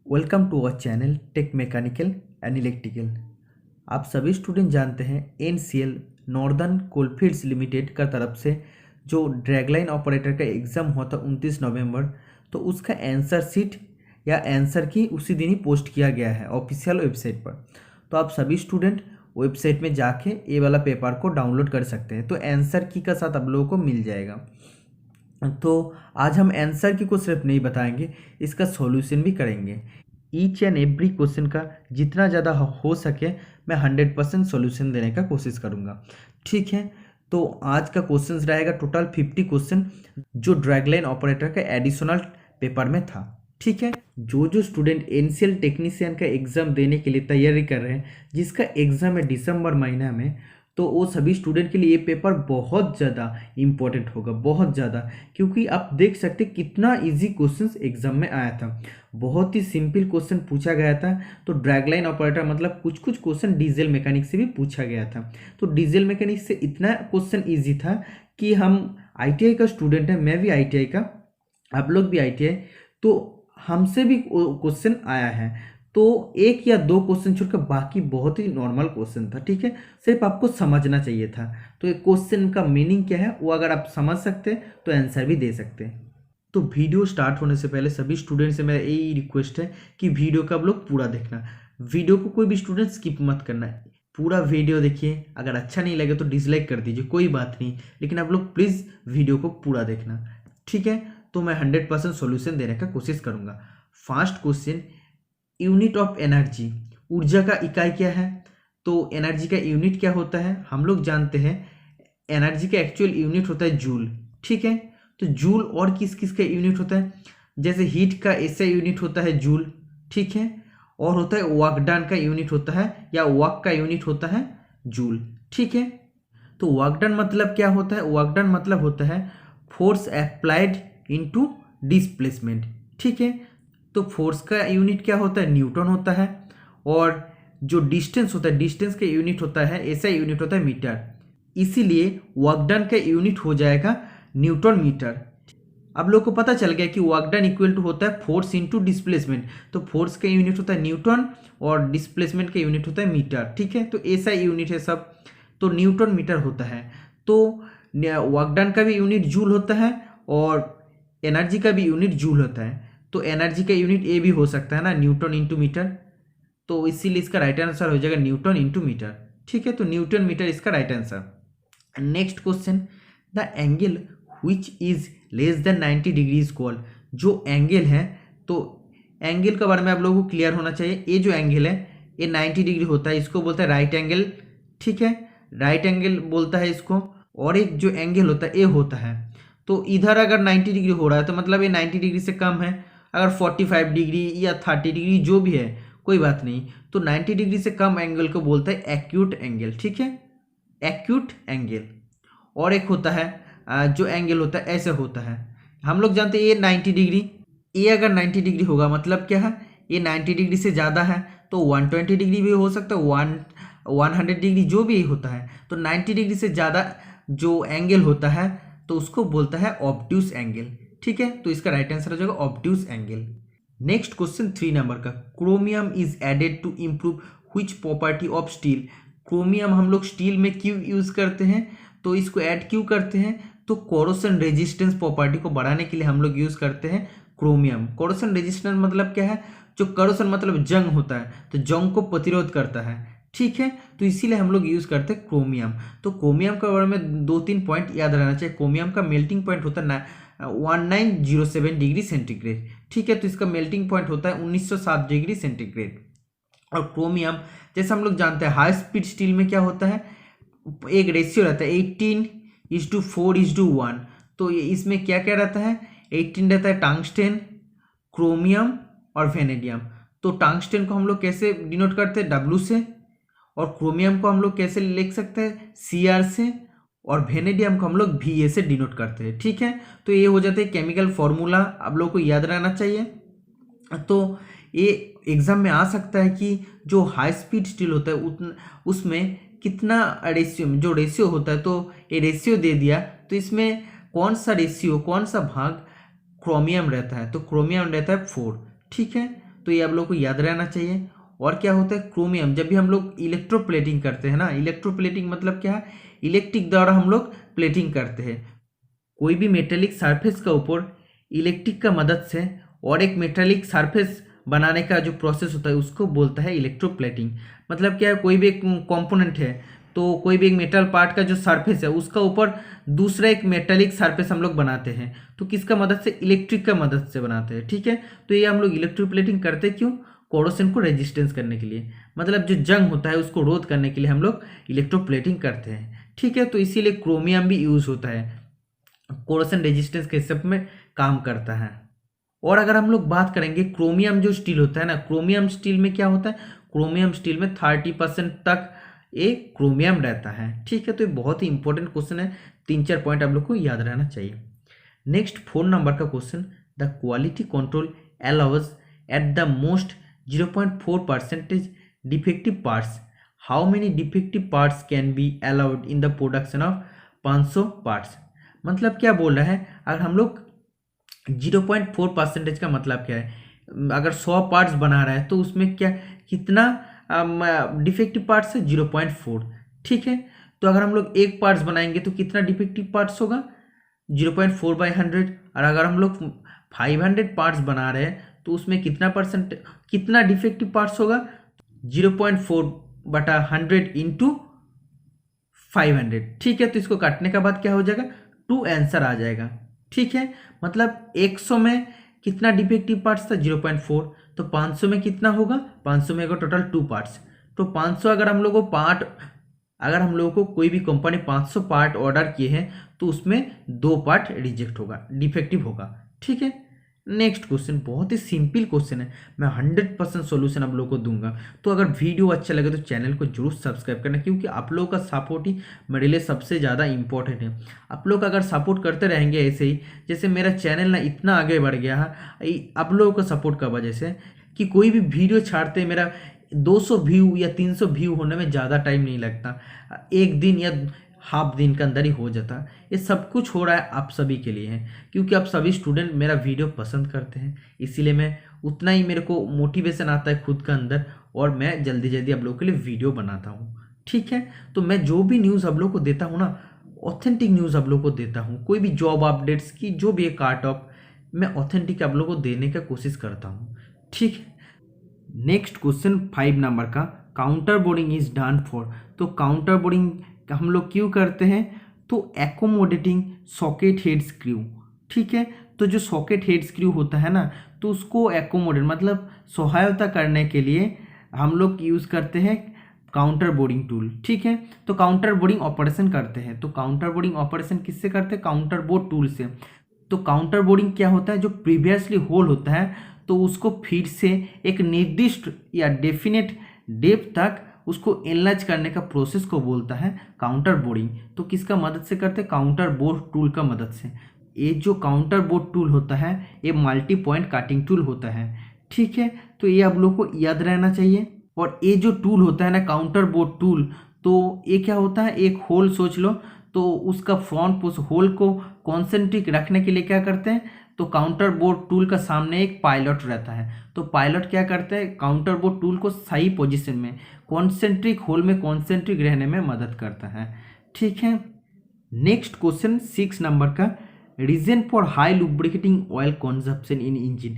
Welcome to our channel tech mechanical and electrical. आप सभी student जानते हैं एनसीएल नॉर्दर्न कोलफील्ड्स लिमिटेड का तरफ से जो ड्रैगलाइन ऑपरेटर का एग्ज़ाम हुआ था 29 नवंबर, तो उसका आंसर शीट या आंसर की उसी दिन ही पोस्ट किया गया है ऑफिशियल वेबसाइट पर। तो आप सभी स्टूडेंट वेबसाइट में जाके ये वाला पेपर को डाउनलोड कर सकते हैं। तो आंसर की का साथ आप लोगों को मिल जाएगा। तो आज हम आंसर की को सिर्फ नहीं बताएंगे, इसका सॉल्यूशन भी करेंगे। ईच एंड एवरी क्वेश्चन का जितना ज़्यादा हो सके मैं 100% सॉल्यूशन देने का कोशिश करूँगा। ठीक है, तो आज का क्वेश्चन रहेगा टोटल 50 क्वेश्चन जो ड्रैगलाइन ऑपरेटर का एडिशनल पेपर में था। ठीक है, जो स्टूडेंट एनसीएल टेक्नीशियन का एग्ज़ाम देने के लिए तैयारी कर रहे हैं, जिसका एग्ज़ाम है दिसंबर महीना में, तो वो सभी स्टूडेंट के लिए ये पेपर बहुत ज़्यादा इम्पोर्टेंट होगा, बहुत ज़्यादा। क्योंकि आप देख सकते हैं कितना इजी क्वेश्चंस एग्जाम में आया था, बहुत ही सिंपल क्वेश्चन पूछा गया था। तो ड्रैगलाइन ऑपरेटर मतलब कुछ क्वेश्चन डीजल मैकेनिक से भी पूछा गया था। तो डीजल मैकेनिक से इतना क्वेश्चन ईजी था कि हम ITI का स्टूडेंट है, मैं भी ITI का, आप लोग भी ITI, तो हमसे भी क्वेश्चन आया है। तो एक या दो क्वेश्चन छोड़कर बाकी बहुत ही नॉर्मल क्वेश्चन था। ठीक है, सिर्फ आपको समझना चाहिए था। तो एक क्वेश्चन का मीनिंग क्या है वो अगर आप समझ सकते हैं तो आंसर भी दे सकते हैं। तो वीडियो स्टार्ट होने से पहले सभी स्टूडेंट से मेरा यही रिक्वेस्ट है कि वीडियो का आप लोग पूरा देखना। वीडियो को कोई भी स्टूडेंट स्किप मत करना, पूरा वीडियो देखिए। अगर अच्छा नहीं लगे तो डिसलाइक कर दीजिए, कोई बात नहीं, लेकिन आप लोग प्लीज़ वीडियो को पूरा देखना। ठीक है, तो मैं 100% सॉल्यूशन देने का कोशिश करूँगा। First question, unit of energy, ऊर्जा का इकाई क्या है? तो एनर्जी का यूनिट क्या होता है? हम लोग जानते हैं एनर्जी का एक्चुअल यूनिट होता है जूल। ठीक है, तो जूल और किस किस का यूनिट होता है? जैसे हीट का ऐसा यूनिट होता है जूल। ठीक है, और होता है वर्क डन का यूनिट होता है या वर्क का यूनिट होता है जूल। ठीक है, तो वर्क डन मतलब क्या होता है? वर्क डन मतलब होता है फोर्स अप्लाइड इनटू डिस्प्लेसमेंट। ठीक है, तो फोर्स का यूनिट क्या होता है? न्यूटन होता है। और जो डिस्टेंस होता है, डिस्टेंस का यूनिट होता है, ऐसा यूनिट होता है मीटर। इसीलिए वर्क डन का यूनिट हो जाएगा न्यूटन मीटर। अब लोग को पता चल गया कि वर्क डन इक्वल टू होता है फोर्स इनटू डिस्प्लेसमेंट। तो फोर्स का यूनिट होता है न्यूटन और डिस्प्लेसमेंट का यूनिट होता है मीटर। ठीक है, तो ऐसा यूनिट है सब, तो न्यूटन मीटर होता है। तो वर्क डन का भी यूनिट जूल होता है और एनर्जी का भी यूनिट जूल होता है। तो एनर्जी का यूनिट ए भी हो सकता है ना, न्यूटन इंटू मीटर। तो इसीलिए इसका राइट आंसर हो जाएगा न्यूटन इंटू मीटर। ठीक है, तो न्यूटन मीटर इसका right answer. Next question, the angle which is less than 90 degrees called. जो एंगल है, तो एंगल के बारे में आप लोगों को क्लियर होना चाहिए। ये जो एंगल है ये 90 डिग्री होता है, इसको बोलता है राइट एंगल। ठीक है, राइट एंगल बोलता है इसको। और एक जो एंगल होता है ये होता है, तो इधर अगर 90 डिग्री हो रहा है तो मतलब ये 90 डिग्री से कम है। अगर 45 डिग्री या 30 डिग्री जो भी है कोई बात नहीं, तो 90 डिग्री से कम एंगल को बोलता है एक्यूट एंगल। ठीक है, एक्यूट एंगल। और एक होता है जो एंगल होता है ऐसे होता है, हम लोग जानते हैं ये 90 डिग्री, ये अगर 90 डिग्री होगा मतलब क्या है? ये 90 डिग्री से ज़्यादा है तो 120 डिग्री भी हो सकता है, 100 डिग्री जो भी होता है। तो 90 डिग्री से ज़्यादा जो एंगल होता है तो उसको बोलता है ऑब्ट्यूस एंगल। ठीक है, तो इसका राइट आंसर हो जाएगा obtuse angle. Next question 3 number का, chromium is added to improve which property of steel. Chromium हम लोग स्टील में क्यों यूज करते हैं? तो इसको ऐड क्यों करते हैं? तो कोरोशन रेजिस्टेंस प्रॉपर्टी को बढ़ाने के लिए हम लोग यूज करते हैं क्रोमियम। कोरोशन रेजिस्टेंस मतलब क्या है? जो कोरोशन मतलब जंग होता है, तो जंग को प्रतिरोध करता है। ठीक है, तो इसीलिए हम लोग यूज करते हैं क्रोमियम। तो क्रोमियम के बारे में 2-3 पॉइंट याद रहना चाहिए। क्रोमियम का मेल्टिंग पॉइंट होता है 1907 डिग्री सेंटीग्रेड। ठीक है, तो इसका मेल्टिंग पॉइंट होता है 1907 डिग्री सेंटीग्रेड। और क्रोमियम जैसे हम लोग जानते हैं हाई स्पीड स्टील में क्या होता है, एक रेशियो रहता है 18:4:1। तो ये इसमें क्या क्या रहता है? 18 रहता है टंगस्टेन, क्रोमियम और वेनेडियम। तो टंगस्टेन को हम लोग कैसे डिनोट करते हैं? W से। और क्रोमियम को हम लोग कैसे लिख सकते हैं? Cr से। और वेनेडियम को हम लोग Va से डिनोट करते हैं। ठीक है, तो ये हो जाते हैं केमिकल फॉर्मूला, आप लोग को याद रहना चाहिए। तो ये एग्जाम में आ सकता है कि जो हाई स्पीड स्टील होता है उसमें कितना रेशियो, जो रेशियो होता है, तो ये रेशियो दे दिया, तो इसमें कौन सा रेशियो, कौन सा भाग क्रोमियम रहता है? तो क्रोमियम रहता है 4। ठीक है, तो ये आप लोग को याद रहना चाहिए। और क्या होता है क्रोमियम, जब भी हम लोग इलेक्ट्रोप्लेटिंग करते हैं ना, इलेक्ट्रोप्लेटिंग मतलब क्या है, इलेक्ट्रिक द्वारा हम लोग प्लेटिंग करते हैं। कोई भी मेटेलिक सरफेस का ऊपर इलेक्ट्रिक का मदद से और एक मेटेलिक सरफेस बनाने का जो प्रोसेस होता है उसको बोलता है इलेक्ट्रोप्लेटिंग। मतलब क्या है, कोई भी एक कंपोनेंट है तो कोई भी एक मेटल पार्ट का जो सरफेस है उसका ऊपर दूसरा एक मेटेलिक सरफेस हम लोग बनाते हैं, तो किसका मदद से, इलेक्ट्रिक का मदद से बनाते हैं। ठीक है, तो ये हम लोग इलेक्ट्रोप्लेटिंग करते क्यों, कोरोशन को रेजिस्टेंस करने के लिए, मतलब जो जंग होता है उसको रोध करने के लिए हम लोग इलेक्ट्रोप्लेटिंग करते हैं। ठीक है, तो इसीलिए क्रोमियम भी यूज होता है, कोरोशन रेजिस्टेंस के हिसाब में काम करता है। और अगर हम लोग बात करेंगे क्रोमियम जो स्टील होता है ना, क्रोमियम स्टील में क्या होता है, क्रोमियम स्टील में 30% तक ये क्रोमियम रहता है। ठीक है, तो ये बहुत ही इंपॉर्टेंट क्वेश्चन है, 3-4 पॉइंट आप लोग को याद रहना चाहिए। नेक्स्ट 4 नंबर का question, the quality control allows at the most 0.4% defective parts, how many defective parts can be allowed in the production of 500 parts. मतलब क्या बोल रहा है, अगर हम लोग 0.4% का मतलब क्या है, अगर 100 पार्ट्स बना रहा है तो उसमें क्या कितना डिफेक्टिव पार्ट्स है, 0.4। ठीक है, तो अगर हम लोग एक पार्ट्स बनाएंगे तो कितना डिफेक्टिव पार्ट्स होगा, 0.4/100। और अगर हम लोग 500 पार्ट्स बना रहे हैं तो उसमें कितना डिफेक्टिव पार्ट्स होगा, 0.4/100 इंटू 500। ठीक है, तो इसको काटने के बाद क्या हो जाएगा, 2 आंसर आ जाएगा। ठीक है, मतलब 100 में कितना डिफेक्टिव पार्ट्स था, 0.4, तो 500 में कितना होगा, 500 में होगा टोटल 2 पार्ट्स। तो 500 अगर हम लोगों को कोई भी कंपनी 500 पार्ट ऑर्डर किए हैं तो उसमें 2 पार्ट रिजेक्ट होगा, डिफेक्टिव होगा। ठीक है, नेक्स्ट क्वेश्चन बहुत ही सिंपल क्वेश्चन है, मैं 100% सोल्यूशन आप लोगों को दूंगा। तो अगर वीडियो अच्छा लगे तो चैनल को जरूर सब्सक्राइब करना, क्योंकि आप लोगों का सपोर्ट ही मेरे लिए सबसे ज़्यादा इंपॉर्टेंट है। आप लोग अगर सपोर्ट करते रहेंगे ऐसे ही, जैसे मेरा चैनल ना इतना आगे बढ़ गया है आप लोगों का सपोर्ट का वजह से, कि कोई भी वीडियो छाड़ते मेरा 200 व्यू या 300 व्यू होने में ज़्यादा टाइम नहीं लगता, एक दिन या हाफ दिन के अंदर ही हो जाता। ये सब कुछ हो रहा है आप सभी के लिए है, क्योंकि आप सभी स्टूडेंट मेरा वीडियो पसंद करते हैं, इसीलिए मैं उतना ही मेरे को मोटिवेशन आता है खुद का अंदर, और मैं जल्दी जल्दी आप लोगों के लिए वीडियो बनाता हूँ। ठीक है, तो मैं जो भी न्यूज़ आप लोगों को देता हूँ ना, ऑथेंटिक न्यूज़ आप लोगों को देता हूँ, कोई भी जॉब अपडेट्स की जो भी एक कार्ट ऑफ, मैं ऑथेंटिक आप लोगों को देने का कोशिश करता हूँ। ठीक है, नेक्स्ट क्वेश्चन 5 नंबर का, counter boring is done for. तो काउंटर बोरिंग हम लोग क्यों करते हैं, तो एकोमोडेटिंग सॉकेट हेड स्क्रू। ठीक है, तो जो सॉकेट हेड स्क्रू होता है ना, तो उसको एकोमोडेट मतलब सहायता करने के लिए हम लोग यूज़ करते हैं काउंटर बोरिंग टूल। ठीक है, तो काउंटर बोरिंग ऑपरेशन करते हैं, तो काउंटर बोरिंग ऑपरेशन किससे करते हैं, काउंटर बोर टूल से। तो काउंटर बोरिंग क्या होता है, जो प्रीवियसली होल होता है तो उसको फिर से एक निर्दिष्ट या डेफिनेट डेप्थ तक उसको एनलार्ज करने का प्रोसेस को बोलता है काउंटर बोरिंग। तो किसका मदद से करते हैं, काउंटर बोर टूल का मदद से। ये जो काउंटर बोर टूल होता है ये मल्टी पॉइंट कटिंग टूल होता है। ठीक है, तो ये आप लोग को याद रहना चाहिए। और ये जो टूल होता है ना काउंटर बोर टूल, तो ये क्या होता है, एक होल सोच लो, तो उसका फ्रंट उस होल को कॉन्सेंट्रिक रखने के लिए क्या करते हैं, तो काउंटर बोर टूल का सामने एक पायलट रहता है, तो पायलट क्या करता है, काउंटर बोर टूल को सही पोजीशन में कॉन्सेंट्रिक होल में कॉन्सेंट्रिक रहने में मदद करता है। ठीक है, नेक्स्ट क्वेश्चन 6 नंबर का, reason for high lubricating oil consumption in engine.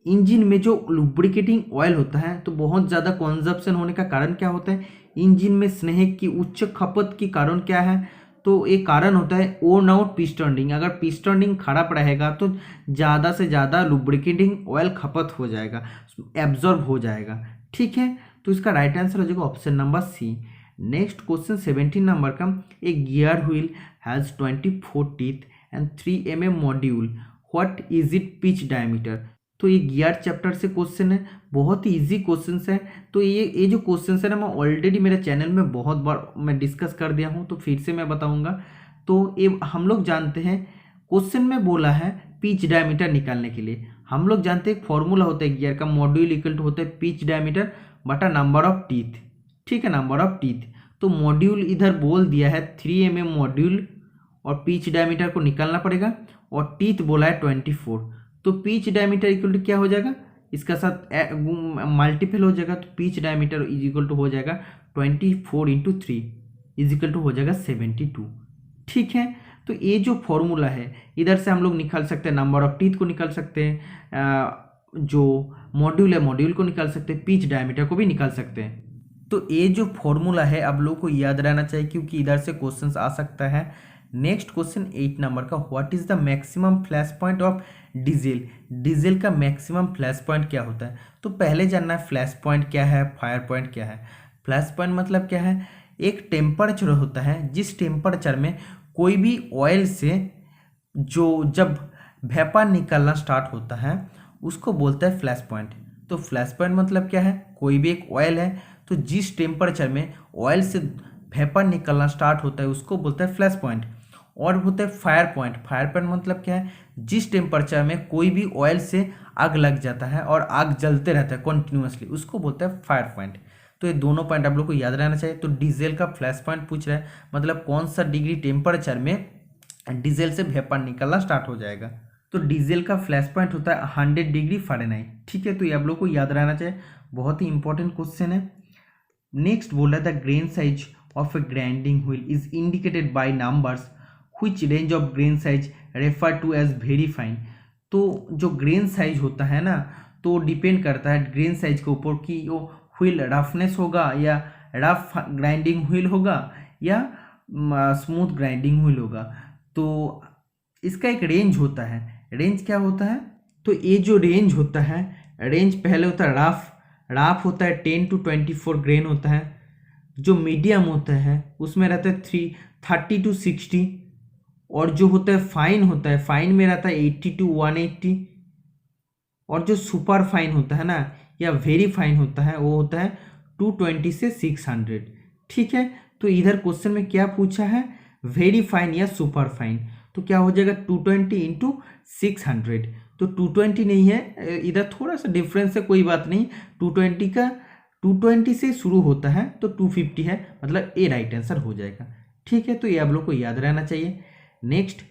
Engine में जो लुब्रिकेटिंग ऑयल होता है तो बहुत ज़्यादा कंजप्शन होने का कारण क्या होता है, इंजन में स्नेह की उच्च खपत के कारण क्या है, तो एक कारण होता है ओन आउट पिस्टन रिंग। अगर पिस्टन रिंग खराब रहेगा तो ज़्यादा से ज़्यादा लुब्रिकेटिंग ऑयल खपत हो जाएगा, एब्जॉर्ब हो जाएगा। ठीक है, तो इसका राइट आंसर हो जाएगा option number C. Next question 17 number का, a gear wheel has 24 teeth and 3 mm module, what is it pitch diameter. तो ये गियर चैप्टर से क्वेश्चन है, बहुत ही ईजी क्वेश्चन है। तो ये जो क्वेश्चन है ना, मैं ऑलरेडी मेरे चैनल में बहुत बार मैं डिस्कस कर दिया हूँ, तो फिर से मैं बताऊँगा। तो ये हम लोग जानते हैं, क्वेश्चन में बोला है पिच डायमीटर निकालने के लिए हम लोग जानते हैं फॉर्मूला होता है गियर का, मॉड्यूल इक्वल टू होता है पिच डायमीटर बटा नंबर ऑफ टीथ। ठीक है, नंबर ऑफ टीथ, तो मॉड्यूल इधर बोल दिया है 3 mm मॉड्यूल, और पिच डायमीटर को निकालना पड़ेगा, और टीथ बोला है 24, तो पिच डायमीटर इक्वल टू क्या हो जाएगा, इसका साथ मल्टीपल हो जाएगा तो pitch diameter is equal to हो जाएगा 24 × 3 इज इक्वल टू हो जाएगा 72। ठीक है, तो ये जो फॉर्मूला है इधर से हम लोग निकाल सकते हैं, नंबर ऑफ टीथ को निकाल सकते हैं, जो मॉड्यूल है मॉड्यूल को निकाल सकते हैं, पिच डायमीटर को भी निकाल सकते हैं। तो ये जो फॉर्मूला है आप लोगों को याद रहना चाहिए क्योंकि इधर से क्वेश्चंस आ सकता है। नेक्स्ट क्वेश्चन 8 नंबर का, what is the maximum flash point of diesel. Diesel का मैक्सिमम फ्लैश पॉइंट क्या होता है? तो पहले जानना है फ्लैश पॉइंट क्या है, फायर पॉइंट क्या है। फ्लैश पॉइंट मतलब क्या है? एक टेम्परेचर होता है जिस टेम्परेचर में कोई भी ऑयल से जो जब वेपर निकलना स्टार्ट होता है उसको बोलते हैं फ्लैश पॉइंट। तो फ्लैश पॉइंट मतलब क्या है? कोई भी एक ऑयल है तो जिस टेम्परेचर में ऑयल से वेपर निकलना स्टार्ट होता है उसको बोलते हैं फ्लैश पॉइंट। और होता है फायर पॉइंट। फायर पॉइंट मतलब क्या है? जिस टेम्परेचर में कोई भी ऑयल से आग लग जाता है और आग जलते रहता है कंटिन्यूअसली, उसको बोलते हैं फायर पॉइंट। तो ये दोनों पॉइंट आप लोग को याद रहना चाहिए। तो डीजल का फ्लैश पॉइंट पूछ रहा है, मतलब कौन सा डिग्री टेम्परेचर में डीजल से वेपर निकलना स्टार्ट हो जाएगा। तो डीजल का फ्लैश पॉइंट होता है 100 डिग्री फ़ारेनहाइट। ठीक है, तो ये आप लोग को याद रहना चाहिए, बहुत ही इंपॉर्टेंट क्वेश्चन है। नेक्स्ट बोल रहा था grain size of a grinding wheel is indicated by numbers which range of grain size refer to as very fine. तो जो ग्रेन साइज होता है ना, तो डिपेंड करता है ग्रेन साइज के ऊपर कि वो व्हील रफनेस होगा या रफ ग्राइंडिंग व्हील होगा या स्मूथ ग्राइंडिंग व्हील होगा। तो इसका एक रेंज होता है। रेंज क्या होता है? तो ये जो रेंज होता है, रेंज पहले होता है राफ होता है 10 to 24 ग्रेन होता है। जो मीडियम होता है उसमें रहता है 30 to 60। और जो होता है फाइन में रहता है 80 to 180। और जो सुपर फाइन होता है ना या वेरी फाइन होता है वो होता है 220 से 600। ठीक है, तो इधर क्वेश्चन में क्या पूछा है? वेरी फाइन या सुपर फाइन। तो क्या हो जाएगा 220 × 600। तो 220 नहीं है, इधर थोड़ा सा डिफरेंस है, कोई बात नहीं। 220 से शुरू होता है तो 250 है, मतलब ए राइट आंसर हो जाएगा। ठीक है, तो ये आप लोग को याद रहना चाहिए। Next,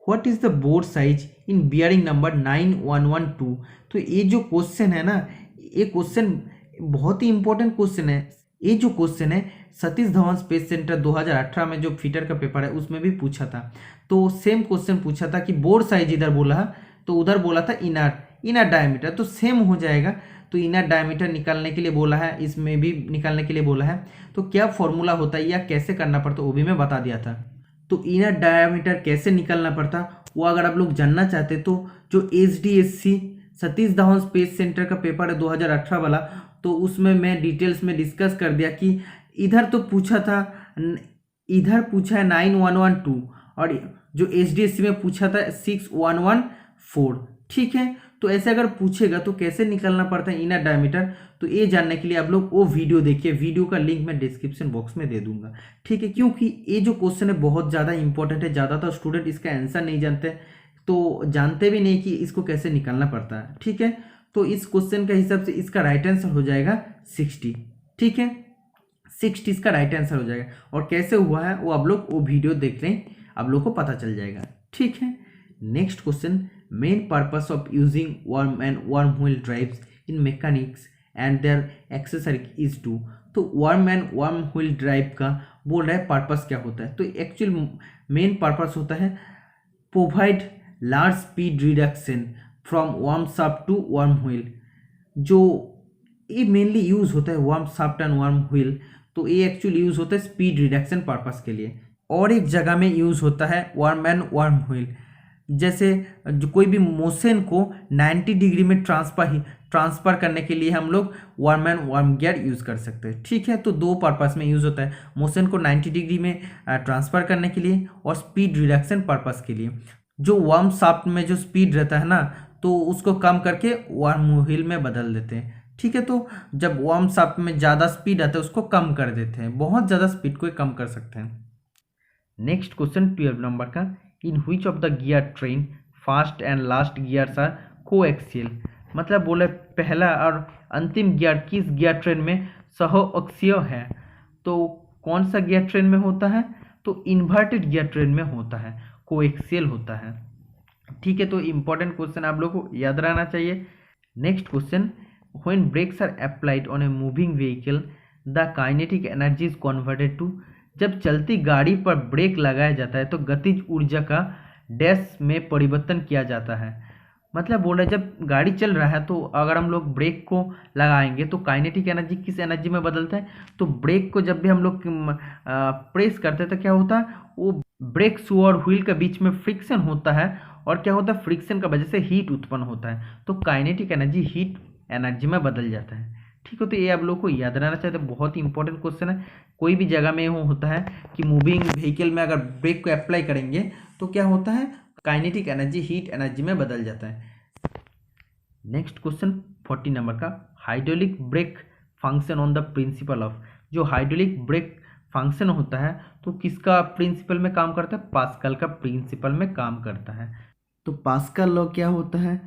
what is the board size in bearing number 9112। तो ये जो क्वेश्चन है ना, ये क्वेश्चन बहुत ही इंपॉर्टेंट क्वेश्चन है। ये जो क्वेश्चन है सतीश धवन स्पेस सेंटर 2018 में जो फिटर का पेपर है उसमें भी पूछा था। तो सेम क्वेश्चन पूछा था कि बोर्ड साइज इधर बोला तो उधर बोला था इनर डायमीटर, तो सेम हो जाएगा। तो इनर डायमीटर निकालने के लिए बोला है, इसमें भी निकालने के लिए बोला है। तो क्या फॉर्मूला होता है या कैसे करना पड़ता वो भी मैं बता दिया था। तो इनर डायमीटर कैसे निकालना पड़ता वो अगर आप लोग जानना चाहते तो जो SDSC Satish Dhawan space centre का पेपर है 2018 वाला, तो उसमें मैं डिटेल्स में डिस्कस कर दिया कि इधर तो पूछा था, इधर पूछा है 9112 और जो SDSC में पूछा था 6114। ठीक है, तो ऐसे अगर पूछेगा तो कैसे निकालना पड़ता है इनर डायमीटर, तो ये जानने के लिए आप लोग वो वीडियो देखिए। वीडियो का लिंक मैं डिस्क्रिप्शन बॉक्स में दे दूंगा। ठीक है, क्योंकि ये जो क्वेश्चन है बहुत ज़्यादा इंपॉर्टेंट है। ज़्यादातर स्टूडेंट इसका आंसर नहीं जानते, तो जानते भी नहीं कि इसको कैसे निकालना पड़ता है। ठीक है, तो इस क्वेश्चन के हिसाब से इसका राइट आंसर हो जाएगा 60। ठीक है, 60 इसका राइट आंसर हो जाएगा। और कैसे हुआ है वो आप लोग वो वीडियो देख लें, आप लोग को पता चल जाएगा। ठीक है, next question, main purpose of using worm and worm wheel drives in mechanics and their accessory is to. तो worm and worm wheel drive का बोल रहा है पर्पस क्या होता है। तो एक्चुअल मेन पर्पस होता है provide large speed reduction from worm shaft to worm wheel. जो ये मेनली यूज होता है worm shaft and worm wheel, तो ये एक्चुअली यूज होता है स्पीड रिडक्शन पर्पस के लिए। और एक जगह में यूज होता है वर्म एंड वर्म व्हील, जैसे जो कोई भी मोशन को 90 डिग्री में ट्रांसफर करने के लिए हम लोग worm and worm gear use कर सकते हैं। ठीक है, तो दो पर्पस में यूज़ होता है, मोशन को 90 डिग्री में ट्रांसफर करने के लिए और स्पीड रिडक्शन पर्पस के लिए। जो वर्म शाफ्ट में जो स्पीड रहता है ना, तो उसको कम करके वर्म व्हील में बदल देते हैं। ठीक है, तो जब वर्म शाफ्ट में ज़्यादा स्पीड आता है उसको कम कर देते हैं, बहुत ज़्यादा स्पीड को कम कर सकते हैं। नेक्स्ट क्वेश्चन 12 नंबर का, in which of the gear train first and last gears are coaxial. मतलब बोले पहला और अंतिम गियर किस गियर ट्रेन में सह-अक्षीय है। तो कौन सा गियर ट्रेन में होता है? तो इन्वर्टेड गियर ट्रेन में होता है, कोएक्सियल होता है। ठीक है, तो इम्पोर्टेंट क्वेश्चन आप लोग को याद रहना चाहिए। Next question, when brakes are applied on a moving vehicle the kinetic energy is converted to. जब चलती गाड़ी पर ब्रेक लगाया जाता है तो गतिज ऊर्जा का डैश में परिवर्तन किया जाता है। मतलब बोल रहे हैं जब गाड़ी चल रहा है तो अगर हम लोग ब्रेक को लगाएंगे तो काइनेटिक एनर्जी किस एनर्जी में बदलता है, तो ब्रेक को जब भी हम लोग प्रेस करते हैं तो क्या होता है, वो ब्रेक शू और व्हील के बीच में फ्रिक्शन होता है और क्या होता है, फ्रिक्शन की वजह से हीट उत्पन्न होता है, तो काइनेटिक एनर्जी हीट एनर्जी में बदल जाता है। ठीक है, तो ये आप लोग को याद रहना चाहिए, तो बहुत ही इंपॉर्टेंट क्वेश्चन है। कोई भी जगह में वो होता है कि मूविंग व्हीकल में अगर ब्रेक को अप्लाई करेंगे तो क्या होता है, काइनेटिक एनर्जी हीट एनर्जी में बदल जाता है। नेक्स्ट क्वेश्चन 40 नंबर का, hydraulic brake function on the principle of. जो हाइड्रोलिक ब्रेक फंक्शन होता है तो किसका प्रिंसिपल में काम करता है, पास्कल का प्रिंसिपल में काम करता है। तो पास्कल लॉ क्या होता है,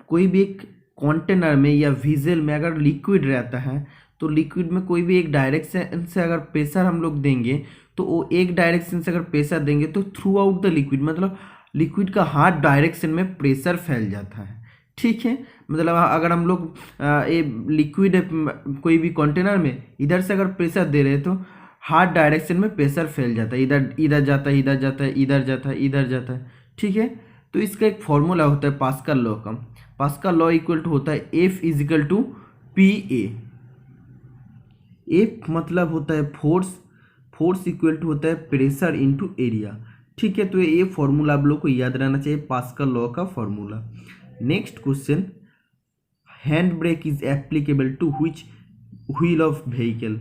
कोई भी एक कंटेनर में या व्हीसल में अगर लिक्विड रहता है तो लिक्विड में कोई भी एक डायरेक्शन से अगर प्रेशर हम लोग देंगे तो वो एक डायरेक्शन से अगर प्रेशर देंगे तो थ्रू आउट द लिक्विड, मतलब लिक्विड का हर डायरेक्शन में प्रेशर फैल जाता है। ठीक है, मतलब अगर हम लोग ये लिक्विड कोई भी कंटेनर में इधर से अगर प्रेशर दे रहे हैं तो हर डायरेक्शन में प्रेशर फैल जाता है, इधर इधर जाता है, इधर जाता है, इधर जाता है, इधर जाता है। ठीक है, तो इसका एक फॉर्मूला होता है पास्कल लॉ का। पास्कल लॉ इक्वल टू होता है F is equal to P A. F मतलब होता है फोर्स, फोर्स इक्वल टू होता है प्रेशर इनटू एरिया। ठीक है, तो ये फॉर्मूला आप लोग को याद रहना चाहिए, पास्कल लॉ का formula. Next question, hand brake is applicable to which wheel of vehicle.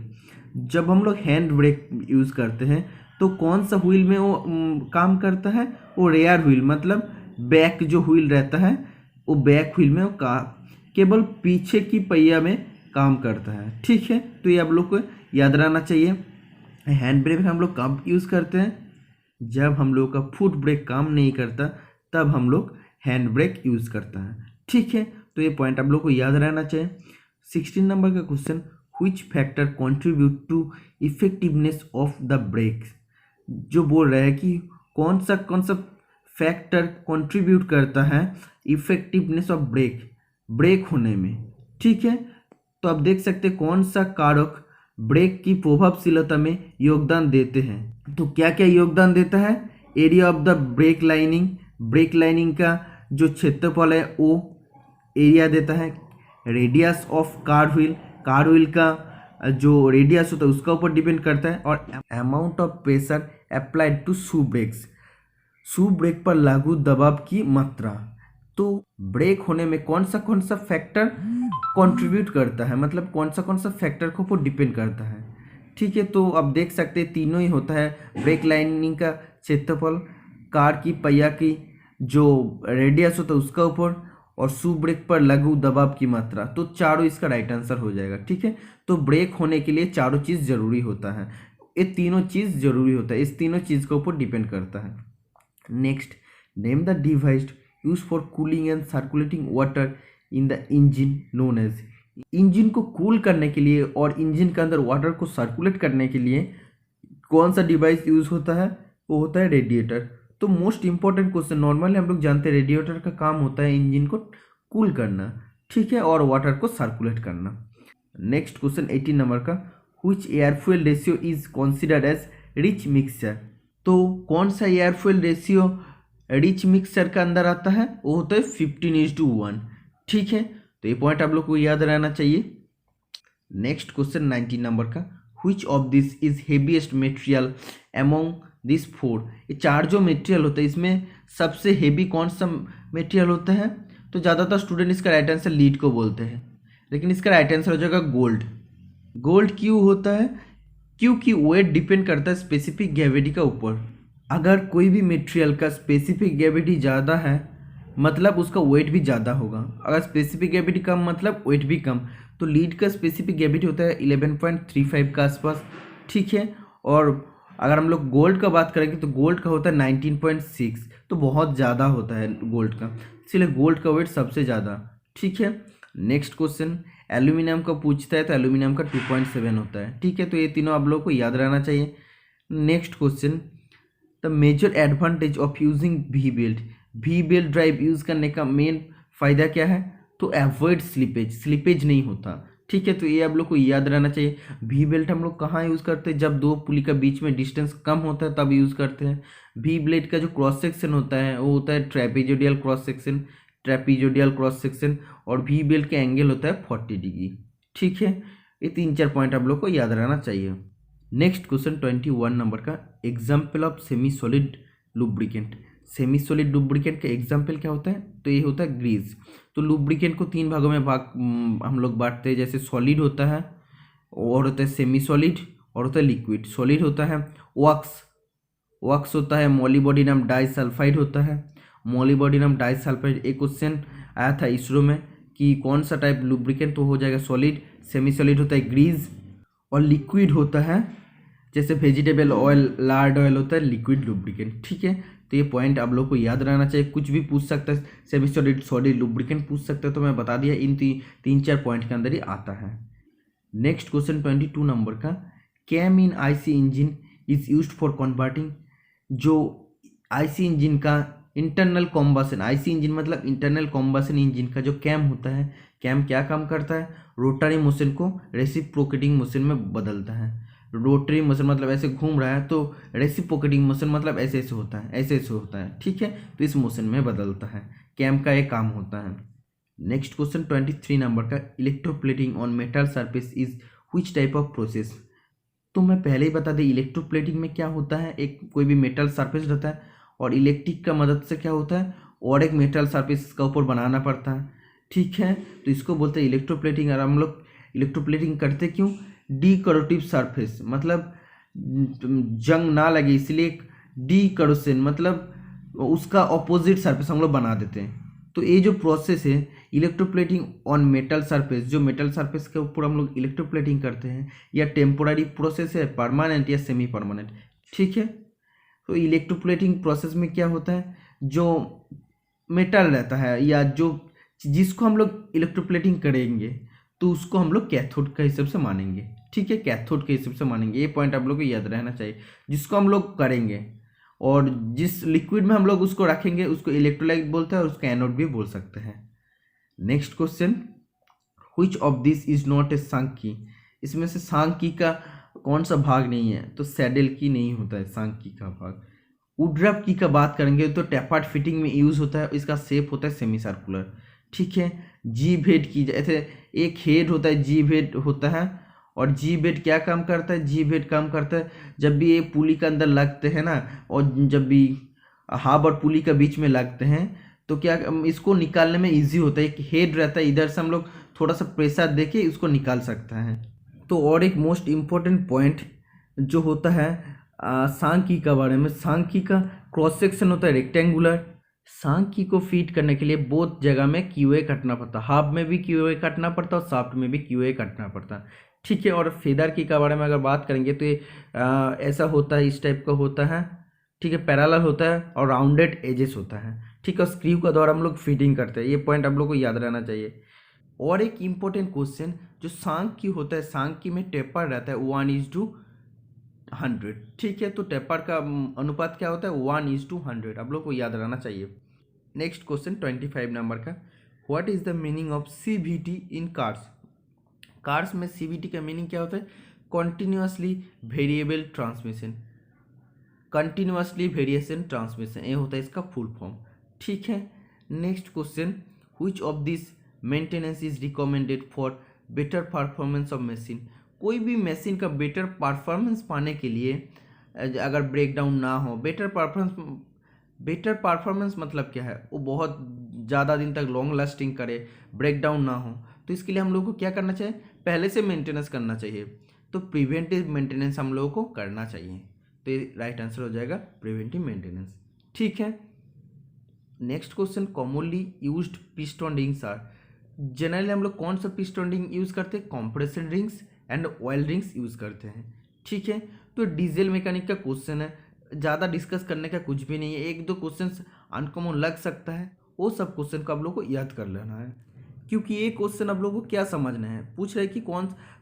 जब हम लोग हैंड ब्रेक यूज़ करते हैं तो कौन सा व्हील में वो काम करता है, वो रेयर व्हील, मतलब बैक जो व्हील रहता है वो बैक व्हील में वो केवल पीछे की पहिया में काम करता है। ठीक है, तो ये आप लोग को याद रहना चाहिए। हैंड ब्रेक हम लोग कब यूज़ करते हैं, जब हम लोग का फुट ब्रेक काम नहीं करता तब हम लोग हैंड ब्रेक यूज़ करता है। ठीक है, तो ये पॉइंट आप लोग को याद रहना चाहिए। 16 नंबर का question, which factor contribute to effectiveness of the brake. जो बोल रहा है कि कौन सा फैक्टर कंट्रीब्यूट करता है इफेक्टिवनेस ऑफ ब्रेक होने में। ठीक है, तो आप देख सकते हैं कौन सा कारक ब्रेक की प्रभावशीलता में योगदान देते हैं। तो क्या क्या योगदान देता है, area of the break lining, break lining का जो क्षेत्रफल है वो एरिया देता है। रेडियस ऑफ कार व्हील का जो रेडियस होता है उसका ऊपर डिपेंड करता है। और amount of pressure applied to shoe brake पर लागू दबाव की मात्रा। तो ब्रेक होने में कौन सा फैक्टर कंट्रीब्यूट करता है, मतलब कौन सा फैक्टर को ऊपर डिपेंड करता है। ठीक है, तो आप देख सकते हैं तीनों ही होता है, ब्रेक लाइनिंग का क्षेत्रफल, कार की पहिया की जो रेडियस होता है उसका ऊपर, और शू ब्रेक पर लागू दबाव की मात्रा। तो चारों इसका राइट आंसर हो जाएगा। ठीक है, तो ब्रेक होने के लिए चारों चीज़ जरूरी होता है, ये तीनों चीज़ जरूरी होता है, इस तीनों चीज़ के ऊपर डिपेंड करता है। Next, name the device use for cooling and circulating water in the engine known as. Engine को कूल करने के लिए और इंजन के अंदर वाटर को सर्कुलेट करने के लिए कौन सा डिवाइस यूज होता है, वो होता है रेडिएटर। तो मोस्ट इंपॉर्टेंट क्वेश्चन, नॉर्मली हम लोग जानते हैं रेडिएटर का काम होता है इंजन को कूल करना, ठीक है, और वाटर को सर्कुलेट करना। नेक्स्ट क्वेश्चन 18 नंबर का, which air fuel ratio is considered as rich mixture. तो कौन सा air fuel ratio rich mixture का अंदर आता है, वो होता है 15:1। ठीक है, तो ये पॉइंट आप लोग को याद रहना चाहिए। नेक्स्ट क्वेश्चन 19 नंबर का, which of this is heaviest material among this four. ये चार जो मटेरियल होता है इसमें सबसे हेवी कौन सा मटेरियल होता है, तो ज़्यादातर स्टूडेंट इसका राइट आंसर लीड को बोलते हैं, लेकिन इसका राइट आंसर हो जाएगा गोल्ड। गोल्ड क्यों होता है, क्योंकि वेट डिपेंड करता है स्पेसिफिक ग्रेविटी का ऊपर। अगर कोई भी मटेरियल का स्पेसिफिक ग्रेविटी ज़्यादा है मतलब उसका वेट भी ज़्यादा होगा, अगर स्पेसिफिक ग्रेविटी कम मतलब वेट भी कम। तो लीड का स्पेसिफिक ग्रेविटी होता है 11.35 के आसपास। ठीक है, और अगर हम लोग गोल्ड का बात करेंगे तो गोल्ड का होता है 19.6, तो बहुत ज़्यादा होता है गोल्ड का, इसलिए गोल्ड का वेट सबसे ज़्यादा। ठीक है, नेक्स्ट क्वेश्चन एल्यूमिनियम का पूछता है, तो एल्यूमिनियम का 2.7 होता है। ठीक है, तो ये तीनों आप लोगों को याद रहना चाहिए। Next question, the major advantage of using V belt drive use करने का मेन फ़ायदा क्या है, तो अवॉइड स्लिपेज, स्लिपेज नहीं होता। ठीक है, तो ये आप लोग को याद रहना चाहिए। वी बेल्ट हम लोग कहाँ यूज़ करते हैं, जब दो पुली का बीच में डिस्टेंस कम होता है तब यूज़ करते हैं। वी ब्लेड का जो क्रॉस सेक्शन होता है वो होता है ट्रेपेजोडियल क्रॉस सेक्शन, ट्रेपेजोडियल क्रॉस सेक्शन, और वी बेल्ट का एंगल होता है 40 डिग्री। ठीक है, ये 3-4 पॉइंट आप लोग को याद रहना चाहिए। नेक्स्ट क्वेश्चन 21 नंबर का, example of semi solid lubricant. Semi solid lubricant का एग्जाम्पल क्या होता है, तो ये होता है ग्रीस। तो लुब्रिकेंट को 3 भागों में हम लोग बांटते हैं, जैसे सॉलिड होता है, और होता है सेमी सॉलिड, और होता है लिक्विड। सॉलिड होता है वॉक्स, वॉक्स होता है मोलिबोडिनम डाइसल्फाइड होता है, मोलिबोडिनम डाइसल्फाइड। एक क्वेश्चन आया था इसरो में कि कौन सा टाइप लुब्रिकेंट, तो हो जाएगा सॉलिड। सेमी सॉलिड होता है ग्रीस, और लिक्विड होता है जैसे वेजिटेबल ऑयल, लार्ड ऑयल होता है लिक्विड लुब्रिकेंट। ठीक है, तो ये पॉइंट आप लोग को याद रहना चाहिए। कुछ भी पूछ सकता है, सेमी सॉलिड, सॉलिड लुब्रिकेंट पूछ सकता है, तो मैं बता दिया इन 3-4 पॉइंट के अंदर ही आता है। नेक्स्ट क्वेश्चन 22 नंबर का, cam in IC engine is used for converting. जो आईसी इंजन का इंटरनल कॉम्बसन, आईसी इंजन मतलब इंटरनल कॉम्बसन इंजन का जो कैम होता है, कैम क्या काम करता है, रोटरी मोशन को रेसिप्रोकेटिंग मोशन में बदलता है। रोटरी मोशन मतलब ऐसे घूम रहा है, तो रेसिप्रोकेटिंग मोशन मतलब ऐसे ऐसे होता है, ऐसे ऐसे होता है। ठीक है, तो इस मोशन में बदलता है, कैम का एक काम होता है। नेक्स्ट क्वेश्चन 23 नंबर का, electroplating on metal surface is which type of process. तो मैं पहले ही बता दें, इलेक्ट्रोप्लेटिंग में क्या होता है, एक कोई भी मेटल सरफेस रहता है और इलेक्ट्रिक का मदद से क्या होता है, और एक मेटल सरफेस इसका ऊपर बनाना पड़ता है। ठीक है, तो इसको बोलते हैं इलेक्ट्रोप्लेटिंग। और हम लोग इलेक्ट्रोप्लेटिंग करते क्यों, डीकरोटिव सरफेस मतलब जंग ना लगे, इसलिए डीकरोशन मतलब उसका ऑपोजिट सरफेस हम लोग बना देते हैं। तो ये जो प्रोसेस है इलेक्ट्रोप्लेटिंग ऑन मेटल सरफेस, जो मेटल सरफेस के ऊपर हम लोग इलेक्ट्रोप्लेटिंग करते हैं, या टेम्पोररी प्रोसेस है, परमानेंट या सेमी परमानेंट। ठीक है, तो इलेक्ट्रोप्लेटिंग प्रोसेस में क्या होता है, जो मेटल रहता है या जो जिसको हम लोग इलेक्ट्रोप्लेटिंग करेंगे, तो उसको हम लोग कैथोड का हिसाब से मानेंगे। ठीक है, कैथोड के हिसाब से मानेंगे। ये पॉइंट आप लोग को याद रहना चाहिए, जिसको हम लोग करेंगे, और जिस लिक्विड में हम लोग उसको रखेंगे उसको इलेक्ट्रोलाइट बोलते हैं, और उसको एनोड भी बोल सकते हैं। Next question, which of this is not a सांख्यी। इसमें से सांख्यी का कौन सा भाग नहीं है, तो सैडल की नहीं होता है सांख्यी का भाग। वुडरफ की का बात करेंगे तो टेपर्ड फिटिंग में यूज होता है, इसका शेप होता है सेमी सर्कुलर। ठीक है, जी हेड की ऐसे एक हेड होता है, जी हेड होता है, और जी हेड क्या काम करता है, जी हेड काम करता है जब भी ये पुली के अंदर लगते हैं ना, और जब भी हाब और पुली के बीच में लगते हैं, तो क्या इसको निकालने में इजी होता है। एक हेड रहता है, इधर से हम लोग थोड़ा सा प्रेशर देके इसको निकाल सकता है। तो और एक मोस्ट इम्पोर्टेंट पॉइंट जो होता है सांख्यी का बारे में, सांख्यी का क्रॉस सेक्शन होता है रेक्टेंगुलर। सांख्यी को फीड करने के लिए बहुत जगह में क्यूए काटना पड़ता है, हाफ में भी क्यूए काटना पड़ता है और शाफ्ट में भी क्यूए काटना पड़ता है। ठीक है, और फेदर की का बारे में अगर बात करेंगे तो ये ऐसा होता है, इस टाइप का होता है। ठीक है, पैरेलल होता है और राउंडेड एजेस होता है। ठीक है, और स्क्रू का द्वारा हम लोग फीडिंग करते हैं। ये पॉइंट आप लोग को याद रहना चाहिए। और एक इम्पोर्टेंट क्वेश्चन, जो सांख्यी होता है, सांख्यी में टेपर रहता है 1:100। ठीक है, तो टेपर का अनुपात क्या होता है, 1:100। आप लोग को याद रहना चाहिए। नेक्स्ट क्वेश्चन 25 नंबर का, what is the meaning of CVT in cars. Cars में सीवीटी का मीनिंग क्या होता है, continuously variable transmission, continuously variation transmission, ये होता है इसका फुल फॉर्म। ठीक है, next question, which of this maintenance is recommended for better performance of machine. कोई भी मशीन का बेटर परफॉर्मेंस पाने के लिए अगर ब्रेक डाउन ना हो, बेटर परफॉर्मेंस मतलब क्या है, वो बहुत ज़्यादा दिन तक लॉन्ग लास्टिंग करे, ब्रेक डाउन ना हो, तो इसके लिए हम लोग को क्या करना चाहिए, पहले से मेंटेनेंस करना चाहिए। तो प्रिवेंटिव मेंटेनेंस हम लोगों को करना चाहिए। तो ये राइट आंसर हो जाएगा प्रिवेंटिव मेंटेनेंस। ठीक है, next question, commonly used piston rings are. Generally हम लोग कौन सा पिस्टन रिंग यूज़ करते हैं, compression rings and oil rings use करते हैं। ठीक है, तो डीजल मैकेनिक का क्वेश्चन है, ज़्यादा डिस्कस करने का कुछ भी नहीं है। 1-2 क्वेश्चन अनकॉमन लग सकता है, वो सब क्वेश्चन को आप लोग को याद कर लेना है, क्योंकि ये क्वेश्चन आप लोगों को क्या समझना है, पूछ रहे हैं कि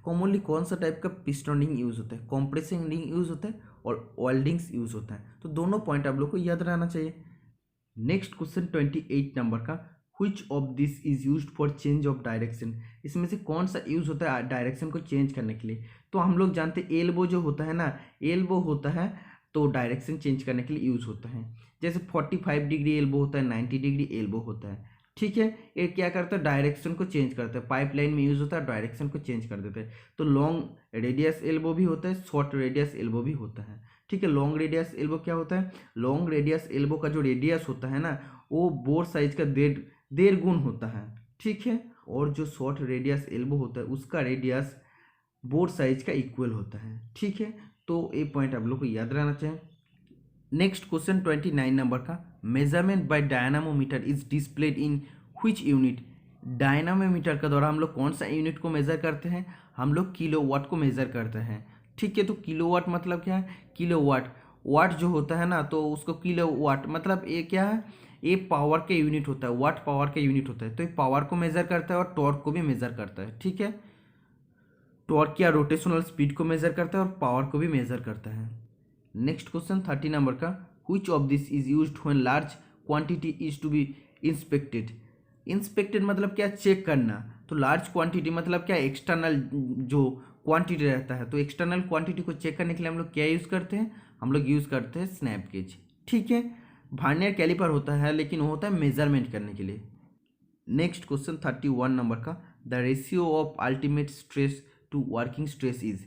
कॉमनली कौन सा टाइप का पिस्टन रिंग यूज़ होता है, कंप्रेसिंग रिंग यूज़ होता है और ऑयल रिंग्स यूज़ होता है। तो दोनों पॉइंट आप लोग को याद रहना चाहिए। नेक्स्ट क्वेश्चन 28 नंबर का, which of this is used for change of direction, इसमें से कौन सा यूज होता है डायरेक्शन को चेंज करने के लिए। तो हम लोग जानते हैं एल्बो जो होता है ना, एल्बो होता है तो डायरेक्शन चेंज करने के लिए यूज होता है। जैसे 45 डिग्री एल्बो होता है, 90 डिग्री एल्बो होता है, ठीक है। ये क्या करता है, डायरेक्शन को चेंज करता है। पाइपलाइन में यूज होता है, डायरेक्शन को चेंज कर देते हैं। तो लॉन्ग रेडियस एल्बो भी होता है, शॉर्ट रेडियस एल्बो भी होता है, ठीक है। लॉन्ग रेडियस एल्बो क्या होता है, लॉन्ग रेडियस एल्बो का जो रेडियस होता है ना, वो बोर साइज का 1.5 गुण होता है, ठीक है। और जो शॉर्ट रेडियस एल्बो होता है उसका रेडियस बोर साइज का इक्वल होता है, ठीक है। तो ये पॉइंट आप लोग को याद रहना चाहिए। नेक्स्ट क्वेश्चन 29 नंबर का, measurement by dynamometer is displayed in which unit. Dynamometer का द्वारा हम लोग कौन सा यूनिट को मेजर करते हैं, हम लोग किलोवाट को मेजर करते हैं, ठीक है। तो किलोवाट मतलब क्या है, किलोवाट, वाट जो होता है ना तो उसको किलोवाट मतलब ये क्या है, ये पावर के यूनिट होता है, वाट पावर के यूनिट होता है। तो ये पावर को मेजर करता है और टॉर्क को भी मेजर करता है, ठीक है। टॉर्क या रोटेशनल स्पीड को मेजर करता है और पावर को भी मेजर करता है। नेक्स्ट क्वेश्चन 30 नंबर का, which of this is used when large quantity is to be inspected. Inspected मतलब क्या, चेक करना। तो लार्ज क्वांटिटी मतलब क्या, एक्सटर्नल जो क्वांटिटी रहता है। तो एक्सटर्नल क्वांटिटी को चेक करने के लिए हम लोग क्या यूज़ करते हैं, हम लोग यूज़ करते हैं स्नैप गेज, ठीक है। वर्नियर कैलिपर होता है लेकिन वो होता है मेजरमेंट करने के लिए। नेक्स्ट क्वेश्चन 31 नंबर का, the ratio of ultimate stress to working stress is.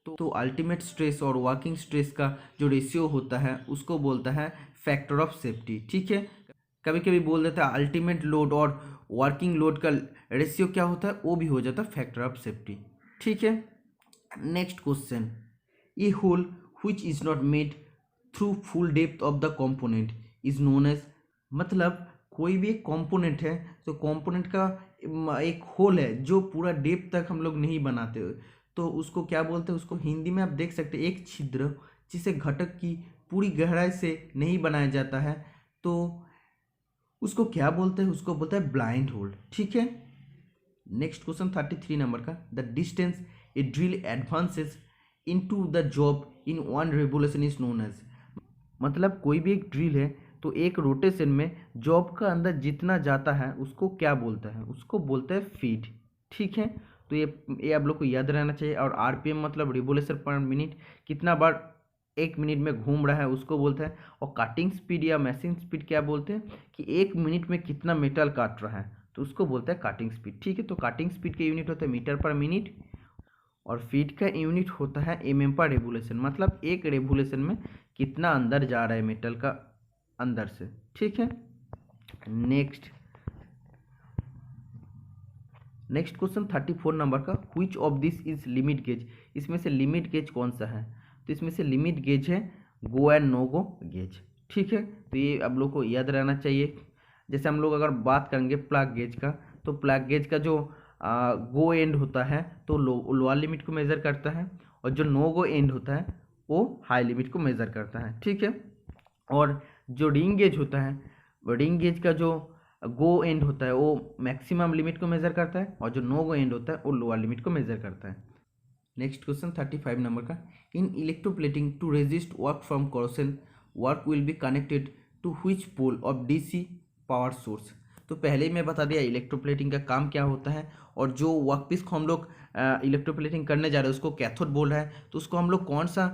तो अल्टीमेट स्ट्रेस और वर्किंग स्ट्रेस का जो रेशियो होता है उसको बोलता है फैक्टर ऑफ सेफ्टी, ठीक है। कभी कभी बोल देता है अल्टीमेट लोड और वर्किंग लोड का रेशियो क्या होता है, वो भी हो जाता है फैक्टर ऑफ सेफ्टी, ठीक है। Next question, a hole which is not made through full depth of the component is known as. मतलब कोई भी एक कंपोनेंट है तो कंपोनेंट का एक होल है जो पूरा डेप्थ तक हम लोग नहीं बनाते, तो उसको क्या बोलते हैं, उसको हिंदी में आप देख सकते हैं एक छिद्र जिसे घटक की पूरी गहराई से नहीं बनाया जाता है, तो उसको क्या बोलते हैं, उसको बोलते हैं ब्लाइंड होल, ठीक है। नेक्स्ट क्वेश्चन 33 नंबर का, the distance a drill advances into the job in 1 revolution is known as. मतलब कोई भी एक ड्रिल है तो एक रोटेशन में जॉब का अंदर जितना जाता है उसको क्या बोलता है, उसको बोलते हैं फीट, ठीक है। तो ये आप लोग को याद रहना चाहिए। और आरपीएम मतलब रिवोल्यूशन पर मिनट, कितना बार 1 मिनट में घूम रहा है उसको बोलते हैं। और काटिंग स्पीड या मैशिंग स्पीड क्या बोलते हैं कि 1 मिनट में कितना मेटल काट रहा है तो उसको बोलते हैं काटिंग स्पीड, ठीक है। तो काटिंग स्पीड के यूनिट होते हैं मीटर पर मिनट और फीट का यूनिट होता है एमएम पर रेवोल्यूशन, मतलब एक रेवोल्यूशन में कितना अंदर जा रहा है मेटल का अंदर से, ठीक है। नेक्स्ट क्वेश्चन 34 नंबर का, which of this is limit gauge. इसमें से लिमिट गेज कौन सा है, तो इसमें से लिमिट गेज है go and no go gauge, ठीक है। तो ये आप लोग को याद रहना चाहिए। जैसे हम लोग अगर बात करेंगे प्लग गेज का, तो प्लग गेज का जो गो एंड होता है तो लोअर लिमिट को मेज़र करता है, और जो नो गो एंड होता है वो हाई लिमिट को मेज़र करता है, ठीक है। और जो रिंग गेज होता है, रिंग गेज का जो गो एंड होता है वो मैक्सिमम लिमिट को मेज़र करता है, और जो नो गो एंड होता है वो लोअर लिमिट को मेज़र करता है। नेक्स्ट क्वेश्चन 35 नंबर का, in electroplating to resist work from corrosion work will be connected to which pole of DC power source. तो पहले ही मैं बता दिया इलेक्ट्रोप्लेटिंग का काम क्या होता है, और जो वर्कपीस को हम लोग इलेक्ट्रोप्लेटिंग करने जा रहे हैं उसको कैथोड बोल रहा है, तो उसको हम लोग कौन सा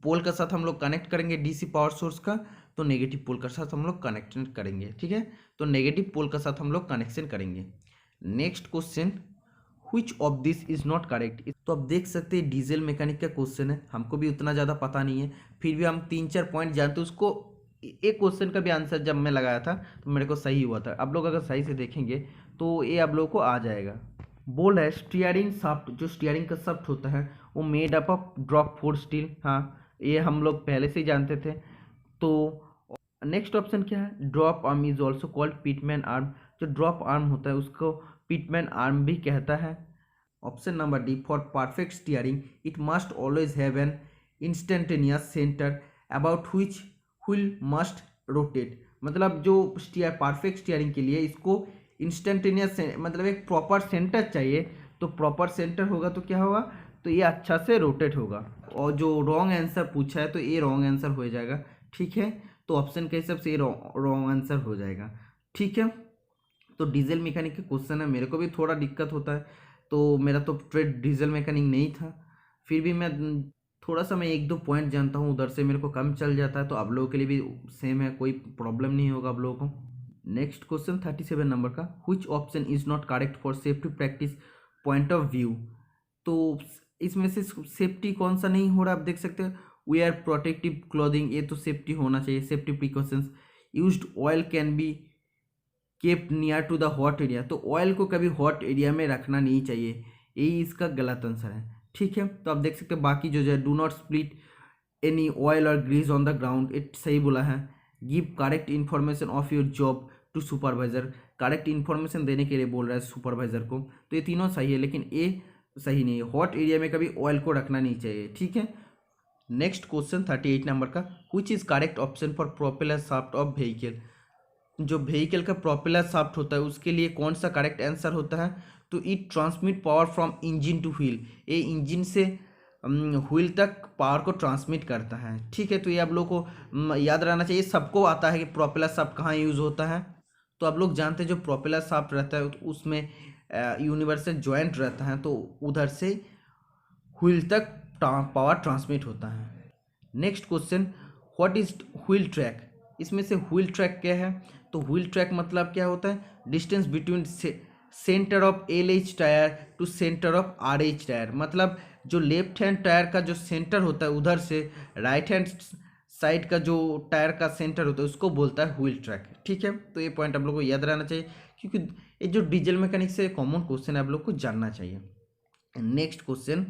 पोल के साथ हम लोग कनेक्ट करेंगे डीसी पावर सोर्स का, तो नेगेटिव पोल के साथ हम लोग कनेक्शन करेंगे, ठीक है। तो नेगेटिव पोल के साथ हम लोग कनेक्शन करेंगे। Next question, which of this is not correct. तो आप देख सकते हैं डीजल मैकेनिक का क्वेश्चन है, हमको भी उतना ज़्यादा पता नहीं है, फिर भी हम 3-4 पॉइंट जानते हैं। उसको एक क्वेश्चन का भी आंसर जब मैं लगाया था तो मेरे को सही हुआ था। आप लोग अगर सही से देखेंगे तो ये आप लोगों को आ जाएगा। बोल है स्टीयरिंग शाफ्ट, जो स्टीयरिंग का शाफ्ट होता है वो made up of drop four steel, हाँ ये हम लोग पहले से ही जानते थे। तो नेक्स्ट ऑप्शन क्या है, drop arm is also called Pitman arm. जो ड्रॉप आर्म होता है उसको पिटमैन आर्म भी कहता है। Option number D, for perfect steering it must always have an instantaneous centre about which wheel must rotate. मतलब जो परफेक्ट स्टीयरिंग के लिए इसको इंस्टेंटेनियस मतलब एक प्रॉपर सेंटर चाहिए, तो प्रॉपर सेंटर होगा तो क्या होगा, तो ये अच्छा से रोटेट होगा। और जो रॉन्ग आंसर पूछा है तो ये रॉन्ग आंसर हो जाएगा, ठीक है। तो ऑप्शन के हिसाब से ये रॉन्ग आंसर हो जाएगा, ठीक है। तो डीजल मैकेनिक के क्वेश्चन है, मेरे को भी थोड़ा दिक्कत होता है, तो मेरा तो ट्रेड डीजल मैकेनिक नहीं था, फिर भी मैं थोड़ा सा मैं 1-2 पॉइंट जानता हूँ, उधर से मेरे को कम चल जाता है। तो आप लोगों के लिए भी सेम है, कोई प्रॉब्लम नहीं होगा आप लोगों को। नेक्स्ट क्वेश्चन 37 नंबर का, which option is not correct for safety practice point of view. तो इसमें से सेफ्टी कौन सा नहीं हो रहा, आप देख सकते हो, वेयर प्रोटेक्टिव क्लॉथिंग, ये तो सेफ्टी होना चाहिए, safety precautions. Used oil can be kept near to the hot area, तो ऑयल को कभी हॉट एरिया में रखना नहीं चाहिए, यही इसका गलत आंसर है। ठीक है, तो आप देख सकते हैं बाकी जो है, do not split any oil और grease on the ground, it सही बोला है। Give correct information of your job to supervisor, correct information देने के लिए बोल रहा है सुपरवाइजर को, तो ये तीनों सही है, लेकिन ये सही नहीं है, हॉट एरिया में कभी ऑयल को रखना नहीं चाहिए। ठीक है, नेक्स्ट क्वेश्चन 38 नंबर का, which is correct option for propeller shaft of vehicle. जो व्हीकल का प्रोपेलर शाफ्ट होता है उसके लिए कौन सा करेक्ट आंसर होता है, तो it transmit power from engine two wheel, ये इंजन से व्हील तक पावर को ट्रांसमिट करता है। ठीक है, तो ये आप लोग को याद रहना चाहिए, सबको आता है कि प्रोपेलर शाफ्ट कहाँ यूज़ होता है। तो आप लोग जानते हैं जो प्रोपेलर शाफ्ट रहता है तो उसमें यूनिवर्सल जॉइंट रहता है, तो उधर से व्हील तक पावर ट्रांसमिट होता है। Next question, what is wheel track, इसमें से व्हील ट्रैक क्या है, तो व्हील ट्रैक मतलब क्या होता है, distance between centre of LH tier two centre of RH tyre, मतलब जो लेफ्ट हैंड टायर का जो सेंटर होता है उधर से राइट हैंड साइड का जो टायर का सेंटर होता है उसको बोलता है व्हील ट्रैक। ठीक है, तो ये पॉइंट आप लोग को याद रहना चाहिए, क्योंकि ये जो डीजल मैकेनिक से कॉमन क्वेश्चन है, आप लोग को जानना चाहिए। नेक्स्ट क्वेश्चन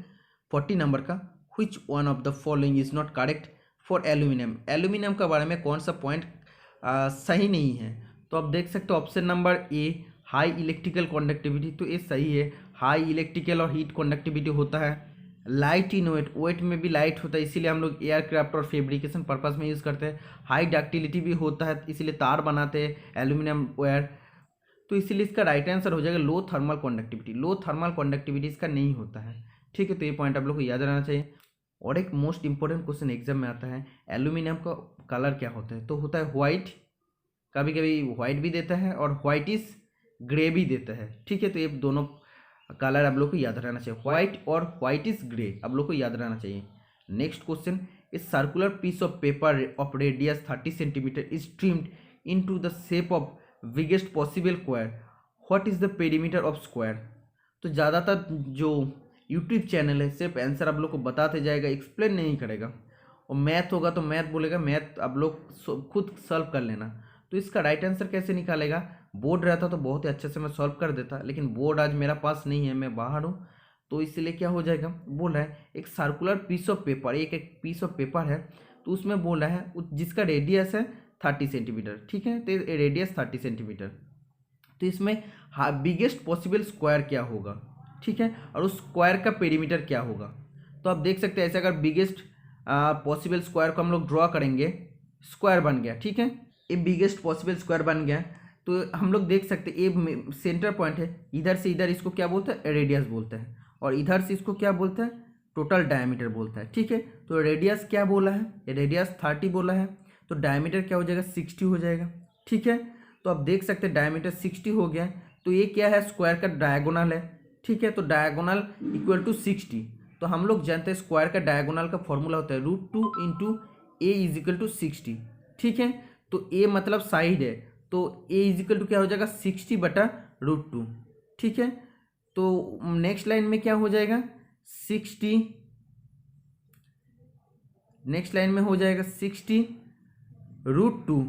40 नंबर का, which one of the following is not correct for aluminium. Aluminium के बारे में कौन सा पॉइंट सही नहीं है, तो आप देख सकते हो option number A, high electrical conductivity, तो ये सही है, हाई इलेक्ट्रिकल और हीट कंडक्टिविटी होता है। लाइट इन वेट, वेट में भी लाइट होता है, इसीलिए हम लोग एयरक्राफ्ट और फैब्रिकेशन पर्पस में यूज़ करते हैं। हाई डक्टिलिटी भी होता है, इसीलिए तार बनाते हैं एल्यूमिनियम वायर, तो इसीलिए इसका राइट आंसर हो जाएगा लो थर्मल कंडक्टिविटी। लो थर्मल कंडक्टिविटी इसका नहीं होता है। ठीक है, तो ये पॉइंट आप लोग को याद रहना चाहिए। और एक मोस्ट इंपॉर्टेंट क्वेश्चन एग्जाम में आता है, एल्यूमिनियम का कलर क्या होता है, तो होता है व्हाइट, कभी कभी व्हाइट भी देता है और व्हाइटिश ग्रे भी देता है। ठीक है, तो ये दोनों कलर आप लोग को याद रहना चाहिए, व्हाइट और व्हाइटिश ग्रे आप लोग को याद रहना चाहिए। Next question, a circular piece of paper of radius 30 centimetre is trimmed into the shape of biggest possible square, what is the perimeter of square. तो ज़्यादातर जो यूट्यूब चैनल है सिर्फ आंसर आप लोग को बताते जाएगा, एक्सप्लेन नहीं करेगा, और मैथ होगा तो मैथ बोलेगा, मैथ आप लोग खुद सॉल्व कर लेना। तो इसका राइट आंसर कैसे निकालेगा, बोर्ड रहता तो बहुत ही अच्छे से मैं सॉल्व कर देता, लेकिन बोर्ड आज मेरा पास नहीं है, मैं बाहर हूँ, तो इसलिए क्या हो जाएगा, बोल रहा है एक सर्कुलर पीस ऑफ पेपर, एक पीस ऑफ पेपर है, तो उसमें बोल रहा है जिसका रेडियस है 30 सेंटीमीटर। ठीक है, तो रेडियस 30 सेंटीमीटर, तो इसमें बिगेस्ट पॉसिबल स्क्वायर क्या होगा। ठीक है, और उस स्क्वायर का पेरीमीटर क्या होगा, तो आप देख सकते हैं ऐसे अगर बिगेस्ट पॉसिबल स्क्वायर को हम लोग ड्रॉ करेंगे, स्क्वायर बन गया। ठीक है, ये बिगेस्ट पॉसिबल स्क्वायर बन गया, तो हम लोग देख सकते हैं ये सेंटर पॉइंट है, इधर से इधर इसको क्या बोलते हैं, रेडियस बोलते हैं, और इधर से इसको क्या बोलते हैं, टोटल डायमीटर बोलता है। ठीक है, तो रेडियस क्या बोला है, रेडियस 30 बोला है, तो डायमीटर क्या हो जाएगा, 60 हो जाएगा। ठीक है, तो आप देख सकते हैं डायमीटर 60 हो गया, तो ये क्या है, स्क्वायर का डायगोनल है। ठीक है, तो डायगोनल इक्वल टू 60, तो हम लोग जानते हैं स्क्वायर का डायगोनल का फॉर्मूला होता है √2 into a is equal to 60। ठीक है, तो ए मतलब साइड है, तो ए इज इक्वल टू क्या हो जाएगा, 60 बटा √2। ठीक है, तो नेक्स्ट लाइन में क्या हो जाएगा, 60, नेक्स्ट लाइन में हो जाएगा 60 √2,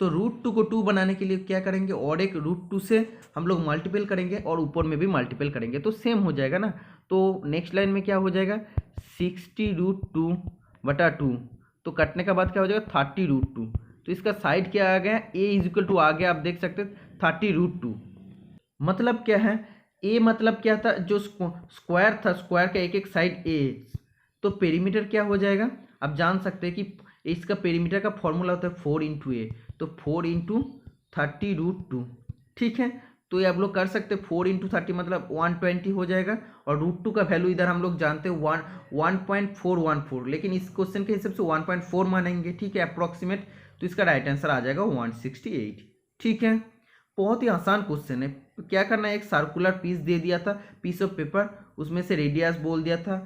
तो √2 को 2 बनाने के लिए क्या करेंगे, और एक √2 से हम लोग मल्टीपल करेंगे और ऊपर में भी मल्टीपल करेंगे, तो सेम हो जाएगा ना। तो नेक्स्ट लाइन में क्या हो जाएगा, 60 √2 बटा 2, तो कटने के बाद क्या हो जाएगा 30 √2, तो इसका साइड क्या आ गया, ए इज इक्वल टू आ गया, आप देख सकते हैं 30 √2। मतलब क्या है, ए मतलब क्या था, जो स्क्वायर था, स्क्वायर का एक एक साइड ए, तो पेरीमीटर क्या हो जाएगा, आप जान सकते हैं कि इसका पेरीमीटर का फॉर्मूला होता है 4 इंटू ए, तो 4 इंटू 30 √2। ठीक है, तो ये आप लोग कर सकते हैं, 4 इंटू 30 मतलब 120 हो जाएगा, और √2 का वैल्यू इधर हम लोग जानते हैं 1.414, लेकिन इस क्वेश्चन के हिसाब से 1.4 मानेंगे। ठीक है, अप्रॉक्सीमेट, तो इसका राइट आंसर आ जाएगा 168। ठीक है, बहुत ही आसान क्वेश्चन है। क्या करना है, एक सर्कुलर पीस दे दिया था, पीस ऑफ पेपर, उसमें से रेडियस बोल दिया था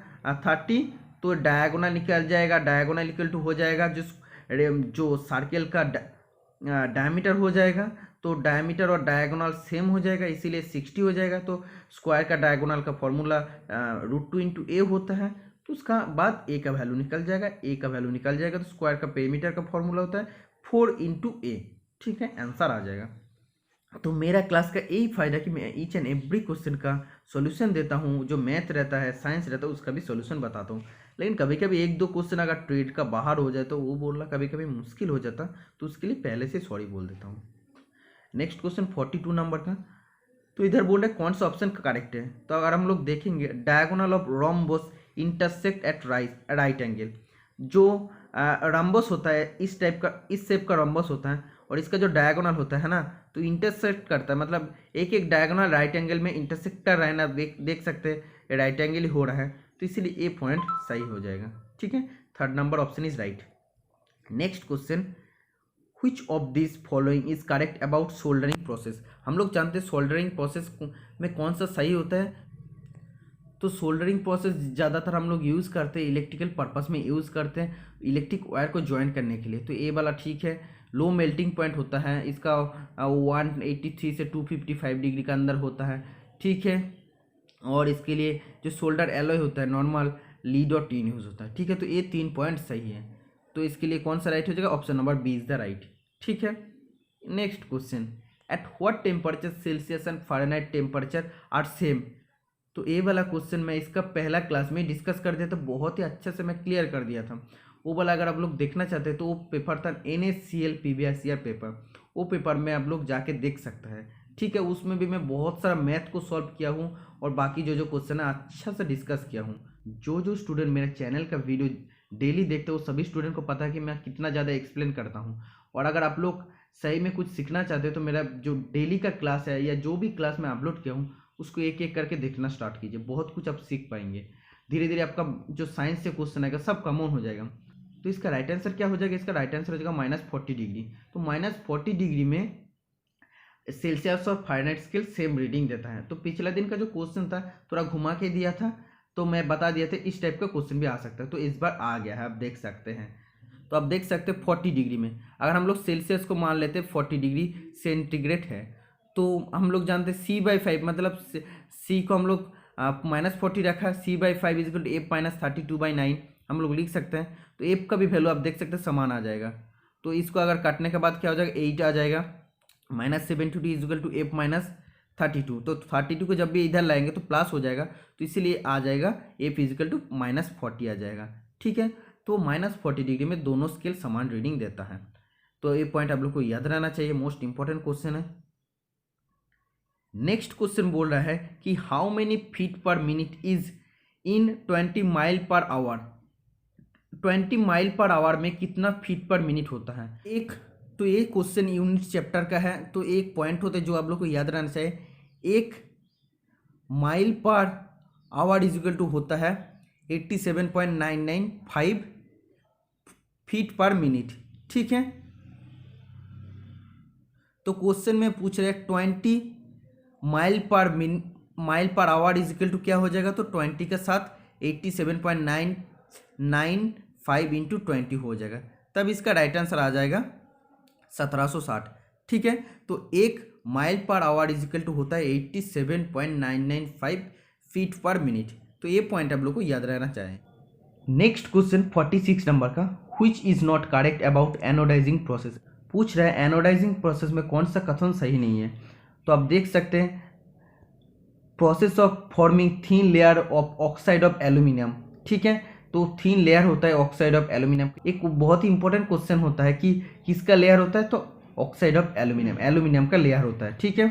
30, तो डायगोनल निकल जाएगा, डायगोनल इक्वल टू हो जाएगा जो सर्कल का डायमीटर हो जाएगा, तो डायमीटर और डायगोनल सेम हो जाएगा, इसीलिए 60 हो जाएगा। तो स्क्वायर का डायगोनल का फॉर्मूला √2 इंटू ए होता है, तो उसका बाद ए का वैल्यू निकल जाएगा, ए का वैल्यू निकल जाएगा, तो स्क्वायर का पेरीमीटर का फॉर्मूला होता है 4 इंटू ए। ठीक है, आंसर आ जाएगा। तो मेरा क्लास का यही फायदा कि मैं ईच एंड एवरी क्वेश्चन का सॉल्यूशन देता हूँ, जो मैथ रहता है, साइंस रहता है, उसका भी सॉल्यूशन बताता हूँ। लेकिन कभी कभी एक दो क्वेश्चन अगर ट्रेड का बाहर हो जाए तो वो बोलना कभी कभी मुश्किल हो जाता, तो उसके लिए पहले से सॉरी बोल देता हूँ। नेक्स्ट क्वेश्चन 42 नंबर का, तो इधर बोल रहे कौन सा ऑप्शन करेक्ट है। तो अगर हम लोग देखेंगे, diagonal of rhombus intersect at right angle, जो रम्बस होता है इस टाइप का, इस शेप का रम्बस होता है, और इसका जो डायगोनल होता है ना, तो इंटरसेक्ट करता है, मतलब एक एक डायगोनल राइट एंगल में इंटरसेक्ट कर रहा है ना, देख सकते हैं राइट एंगल ही हो रहा है, तो इसीलिए ए पॉइंट सही हो जाएगा। ठीक है, third number option is right. Next question, Which of these following is correct about soldering process. हम लोग जानते हैं सोल्डरिंग प्रोसेस में कौन सा सही होता है। तो सोल्डरिंग प्रोसेस ज़्यादातर हम लोग यूज़ करते हैं इलेक्ट्रिकल पर्पस में यूज़ करते हैं, इलेक्ट्रिक वायर को ज्वाइन करने के लिए। तो ए वाला ठीक है। लो मेल्टिंग पॉइंट होता है इसका 183 से 255 डिग्री का अंदर होता है। ठीक है, और इसके लिए जो सोल्डर एलॉय होता है नॉर्मल लीड और टीन यूज़ होता है। ठीक है, तो ये 3 पॉइंट सही है, तो इसके लिए कौन सा राइट हो जाएगा, option number B is the right. ठीक है, next question, at what temperature Celsius and Fahrenheit temperature are same. तो ये वाला क्वेश्चन मैं इसका पहला क्लास में डिस्कस कर दिया था, बहुत ही अच्छे से मैं क्लियर कर दिया था। वो वाला अगर आप लोग देखना चाहते हैं तो वो पेपर था NaCl PBRCR पेपर, वो पेपर में आप लोग जाके देख सकते हैं। ठीक है, उसमें भी मैं बहुत सारा मैथ को सॉल्व किया हूँ और बाकी जो जो क्वेश्चन है अच्छा से डिस्कस किया हूँ। जो स्टूडेंट मेरे चैनल का वीडियो डेली देखते हो सभी स्टूडेंट को पता है कि मैं कितना ज़्यादा एक्सप्लेन करता हूँ। और अगर आप लोग सही में कुछ सीखना चाहते हो तो मेरा जो डेली का क्लास है या जो भी क्लास मैं अपलोड किया हूँ उसको एक एक करके देखना स्टार्ट कीजिए, बहुत कुछ आप सीख पाएंगे। धीरे धीरे आपका जो साइंस से क्वेश्चन आएगा सब कॉमन हो जाएगा। तो इसका राइट आंसर क्या हो जाएगा, इसका राइट आंसर हो जाएगा -40 डिग्री। तो -40 डिग्री में सेल्सियस और फ़ारेनहाइट स्केल सेम रीडिंग देता है। तो पिछला दिन का जो क्वेश्चन था थोड़ा घुमा के दिया था, तो मैं बता दिया था इस टाइप का क्वेश्चन भी आ सकता है, तो इस बार आ गया है, आप देख सकते हैं। तो आप देख सकते हैं 40 डिग्री में अगर हम लोग सेल्सियस को मान लेते हैं 40 डिग्री सेंटीग्रेड है, तो हम लोग जानते हैं C/5 मतलब C को हम लोग -40 रखा, C/5 is equal to F -32/9 हम लोग लिख सकते हैं। तो F का भी वैल्यू आप देख सकते हैं समान आ जाएगा। तो इसको अगर काटने के बाद क्या हो जाएगा, 8 आ जाएगा। -72 इज इक्वल टू F -32, तो 32 को जब भी इधर लाएंगे तो प्लस हो जाएगा, तो इसीलिए आ जाएगा F इज इक्वल टू -40 आ जाएगा। ठीक है, तो -40 डिग्री में दोनों स्केल समान रीडिंग देता है। तो ये पॉइंट आप लोग को याद रहना चाहिए, मोस्ट इंपॉर्टेंट क्वेश्चन है। नेक्स्ट क्वेश्चन बोल रहा है कि हाउ मेनी फीट पर minute is in 20 mile per hour. 20 mile per hour में कितना फीट पर मिनट होता है। एक तो ये क्वेश्चन यूनिट चैप्टर का है, तो एक पॉइंट होता है जो आप लोग को याद रहना चाहिए, 1 mile per hour is equal to होता है 87.995 फीट पर मिनट। ठीक है, तो क्वेश्चन में पूछ रहे 20 mile per hour is equal to क्या हो जाएगा, तो 20 के साथ 87.995 इंटू 20 हो जाएगा, तब इसका राइट आंसर आ जाएगा 1760। ठीक है, तो 1 mile per hour is equal to होता है 87.995 फीट पर मिनट। तो ये पॉइंट आप लोग को याद रहना चाहिए। नेक्स्ट क्वेश्चन 46 नंबर का, which is not correct about anodising process. पूछ रहा है एनोडाइजिंग प्रोसेस में कौन सा कथन सही नहीं है। तो आप देख सकते हैं process of forming thin layer of oxide of aluminium. ठीक है, तो थिन लेयर होता है ऑक्साइड ऑफ एल्यूमिनियम। एक बहुत ही इंपॉर्टेंट क्वेश्चन होता है कि किसका लेयर होता है, तो ऑक्साइड ऑफ एल्यूमिनियम, एल्यूमिनियम का लेयर होता है। ठीक है,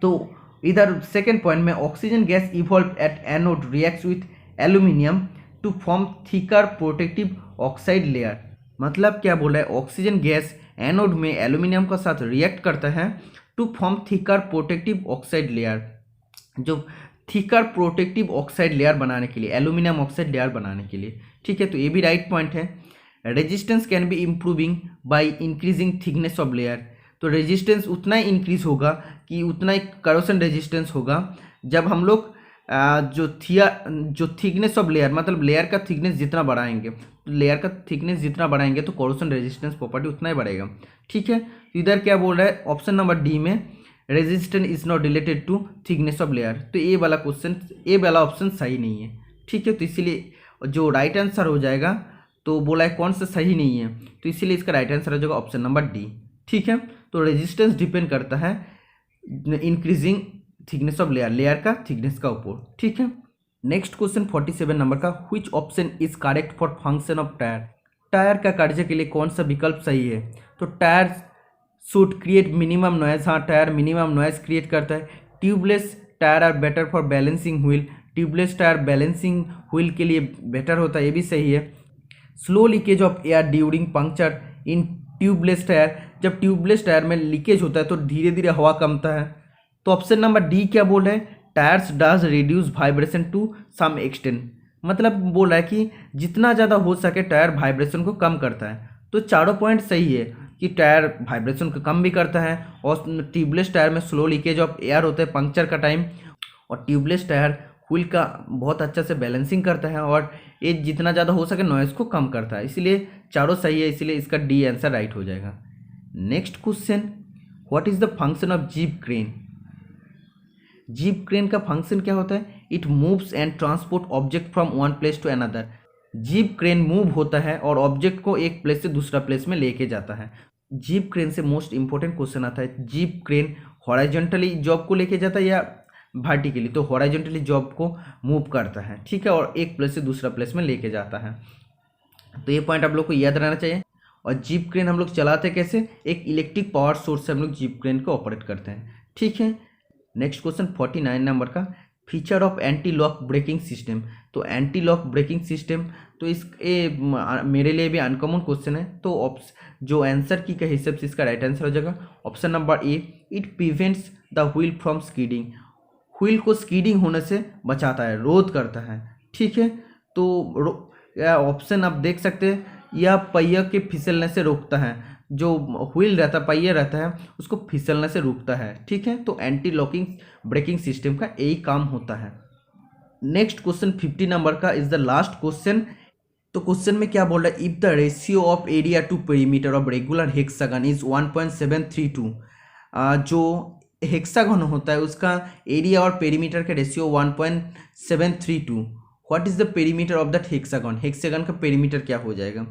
तो इधर सेकेंड पॉइंट में oxygen gas evolve at anode reacts with aluminium to form thicker protective oxide layer. मतलब क्या बोल रहा है, ऑक्सीजन गैस एनोड में एल्यूमिनियम का साथ रिएक्ट करता है to form thicker protective oxide layer, जो थिकर प्रोटेक्टिव ऑक्साइड लेयर बनाने के लिए, एल्यूमिनियम ऑक्साइड लेयर बनाने के लिए। ठीक है, तो ये भी राइट पॉइंट है। Resistance can be improving by increasing thickness of layer. तो रेजिस्टेंस उतना ही इंक्रीज होगा कि उतना ही करोशन रेजिस्टेंस होगा जब हम लोग जो थिकनेस ऑफ लेयर, मतलब लेयर का थिकनेस जितना बढ़ाएंगे, लेयर का थिकनेस जितना बढ़ाएंगे तो करोशन रेजिस्टेंस प्रॉपर्टी उतना ही बढ़ेगा। ठीक है, तो इधर क्या बोल रहा है ऑप्शन नंबर डी में, resistance is not related to thickness of layer. तो ये वाला ऑप्शन सही नहीं है। ठीक है, तो इसीलिए जो राइट आंसर हो जाएगा, तो बोला है कौन सा सही नहीं है, तो इसीलिए इसका राइट आंसर हो जाएगा ऑप्शन नंबर डी। ठीक है, तो रेजिस्टेंस डिपेंड करता है इंक्रीजिंग थिकनेस ऑफ लेयर का थिकनेस का ऊपर। ठीक है, नेक्स्ट क्वेश्चन 47 नंबर का, which option is correct for function of tyre. Tyre का कार्य के लिए कौन सा विकल्प सही है। तो tyre should create minimum noise. हाँ, टायर मिनिमम नॉइज क्रिएट करता है। Tubeless tyre are better for balancing wheel. Tubeless tyre balancing wheel के लिए बेटर होता है, ये भी सही है। Slow leakage of air during puncture in tubeless tyre. जब ट्यूबलेस टायर में लीकेज होता है तो धीरे धीरे हवा कमता है। तो ऑप्शन नंबर डी क्या बोल रहे हैं, tyres does reduce vibration to some extent. मतलब बोल रहा है कि जितना ज़्यादा हो सके टायर वाइब्रेशन को कम करता है। तो चारों पॉइंट सही है कि टायर वाइब्रेशन को कम भी करता है, और ट्यूबलेस टायर में स्लो लीकेज ऑफ एयर होता है पंक्चर का टाइम, और ट्यूबलेस टायर व्हील का बहुत अच्छा से बैलेंसिंग करता है, और ये जितना ज़्यादा हो सके नॉइज़ को कम करता है। इसलिए चारों सही है, इसलिए इसका डी आंसर राइट हो जाएगा। Next question, what is the function of jeep crane. Jeep crane का फंक्शन क्या होता है, it moves and transport object from one place to another. Jeep crane move होता है और ऑब्जेक्ट को एक प्लेस से दूसरा प्लेस में लेके जाता है। जीप क्रेन से मोस्ट इंपॉर्टेंट क्वेश्चन आता है, जीप क्रेन हॉरिजॉन्टली जॉब को लेके जाता है या वर्टिकली। तो हॉरिजॉन्टली जॉब को मूव करता है। ठीक है, और एक प्लेस से दूसरा प्लेस में लेके जाता है। तो ये पॉइंट आप लोग को याद रहना चाहिए। और जीप क्रेन हम लोग चलाते कैसे, एक इलेक्ट्रिक पावर सोर्स से हम लोग जीप क्रेन को ऑपरेट करते हैं। ठीक है, नेक्स्ट क्वेश्चन 49 नंबर का, feature of anti lock braking system. तो एंटी लॉक ब्रेकिंग सिस्टम, तो मेरे लिए भी अनकॉमन क्वेश्चन है, तो जो आंसर की के हिसाब से इसका राइट आंसर हो जाएगा option number A, it prevents the wheel from skidding. Wheel को स्कीडिंग होने से बचाता है, रोध करता है। ठीक है, तो ऑप्शन आप देख सकते हैं, यह पहिया के फिसलने से रोकता है। जो व्हील रहता है, पहिया रहता है, उसको फिसलने से रोकता है। ठीक है, तो एंटी लॉकिंग ब्रेकिंग सिस्टम का यही काम होता है। नेक्स्ट क्वेश्चन 50 नंबर का इज द लास्ट क्वेश्चन। तो क्वेश्चन में क्या बोल रहा है, if the ratio of area to perimeter of regular hexagon is 1.732। जो हेक्सागन होता है उसका एरिया और पेरीमीटर का ratio 1.732। What is the perimeter of that hexagon. Hexagon का पेरीमीटर क्या हो जाएगा।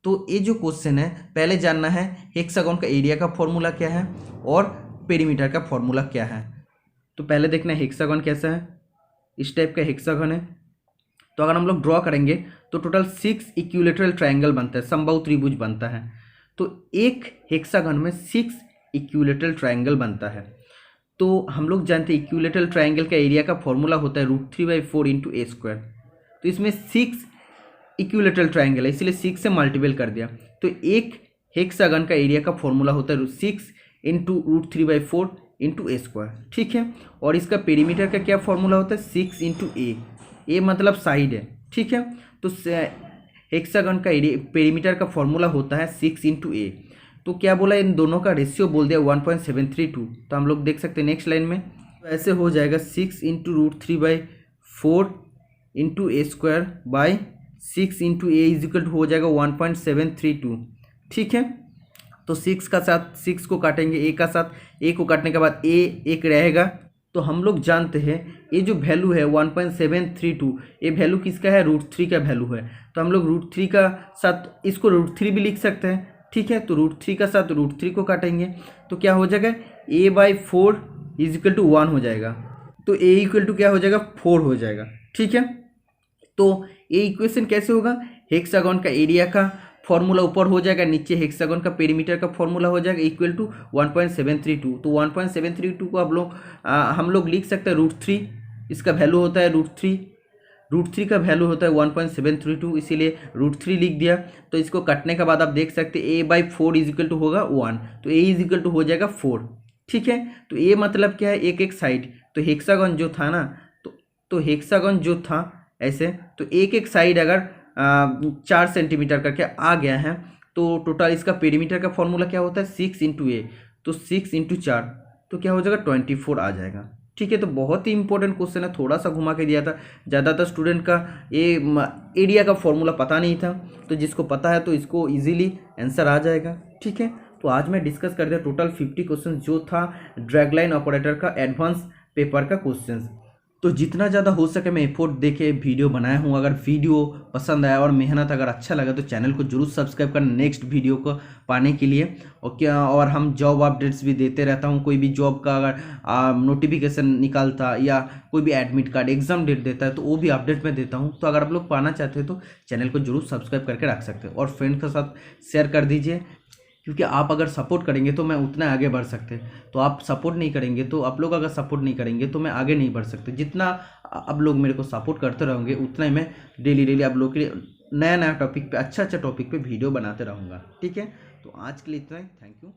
तो ये जो क्वेश्चन है, पहले जानना है हेक्सागन का एरिया का फॉर्मूला क्या है और पेरीमीटर का फॉर्मूला क्या है। तो पहले देखना है हेक्सागन कैसा है। इस टाइप का हेक्सागन है, तो अगर हम लोग ड्रॉ करेंगे तो टोटल 6 इक्विलेटरल ट्रायंगल बनता है, समबाहु त्रिभुज बनता है। तो एक हेक्सागन में 6 इक्विलेटरल ट्रायंगल बनता है। तो हम लोग जानते हैं इक्विलेटरल ट्रायंगल का एरिया का फॉर्मूला होता है √3/4 × a²। तो इसमें 6 इक्विलेटरल ट्रायंगल है, इसलिए 6 से मल्टीपल कर दिया। तो एक हेक्सागन का एरिया का फॉर्मूला होता है 6 × √3/4 × a²। ठीक है, और इसका पेरीमीटर का क्या फॉर्मूला होता है 6 × a। ए मतलब साइड है। ठीक है, तो हेक्सागन का एरिया पेरीमीटर का फॉर्मूला होता है 6 × a। तो क्या बोला, इन दोनों का रेशियो बोल दिया 1.732। तो हम लोग देख सकते हैं नेक्स्ट लाइन में, तो ऐसे हो जाएगा 6 × √3/4 × a² by 6 × a is equal to हो जाएगा 1.732। ठीक है, तो 6 का साथ 6 को काटेंगे, a का साथ a को काटने के बाद a एक रहेगा। तो हम लोग जानते हैं ये जो वैल्यू है 1.732, ये वैल्यू किसका है, √3 का वैल्यू है। तो हम लोग √3 का साथ इसको √3 भी लिख सकते हैं। ठीक है, तो √3 का साथ √3 को काटेंगे तो क्या हो जाएगा, a/4 इज इक्वल टू 1 हो जाएगा। तो a इक्वल टू क्या हो जाएगा, 4 हो जाएगा। ठीक है, तो ये इक्वेशन कैसे होगा, हेक्सागन का एरिया का फॉर्मूला ऊपर हो जाएगा, नीचे हेक्सागन का पेरीमीटर का फॉर्मूला हो जाएगा इक्वल टू 1.732। तो 1.732 को हम लोग लिख सकते हैं √3, इसका वैल्यू होता है √3 का वैल्यू होता है 1.732, इसीलिए √3 लिख दिया। तो इसको कटने के बाद आप देख सकते हैं a/4 इज इक्वल टू होगा 1, तो a इज इक्वल टू हो जाएगा 4। ठीक है, तो a मतलब क्या है, एक साइड। तो हेक्सागन जो था ना, तो हेक्सागन जो था ऐसे, तो एक साइड अगर 4 सेंटीमीटर करके आ गया है, तो टोटल इसका पेरीमीटर का फॉर्मूला क्या होता है 6 × a। तो 6 × 4 तो क्या हो जाएगा 24 आ जाएगा। ठीक है, तो बहुत ही इंपॉर्टेंट क्वेश्चन है, थोड़ा सा घुमा के दिया था। ज़्यादातर स्टूडेंट का ये एरिया का फॉर्मूला पता नहीं था, तो जिसको पता है तो इसको इजीली आंसर आ जाएगा। ठीक है, तो आज मैं डिस्कस कर दिया टोटल 50 क्वेश्चन जो था ड्रैगलाइन ऑपरेटर का एडवांस पेपर का क्वेश्चन। तो जितना ज़्यादा हो सके मैं एफोर्ट देके वीडियो बनाया हूँ। अगर वीडियो पसंद आया और मेहनत अगर अच्छा लगा तो चैनल को जरूर सब्सक्राइब करना नेक्स्ट वीडियो को पाने के लिए। और हम जॉब अपडेट्स भी देते रहता हूँ। कोई भी जॉब का अगर नोटिफिकेशन निकालता या कोई भी एडमिट कार्ड एग्जाम डेट देता है तो वो भी अपडेट मैं देता हूँ। तो अगर आप लोग पाना चाहते हो तो चैनल को जरूर सब्सक्राइब करके रख सकते हो और फ्रेंड के साथ शेयर कर दीजिए, क्योंकि आप अगर सपोर्ट करेंगे तो मैं उतना आगे बढ़ सकते। तो आप सपोर्ट नहीं करेंगे, तो आप लोग अगर सपोर्ट नहीं करेंगे तो मैं आगे नहीं बढ़ सकते। जितना आप लोग मेरे को सपोर्ट करते रहोगे उतना ही मैं डेली आप लोग के लिए नया टॉपिक पे अच्छा टॉपिक पे वीडियो बनाते रहूँगा। ठीक है, तो आज के लिए इतना ही। Thank you.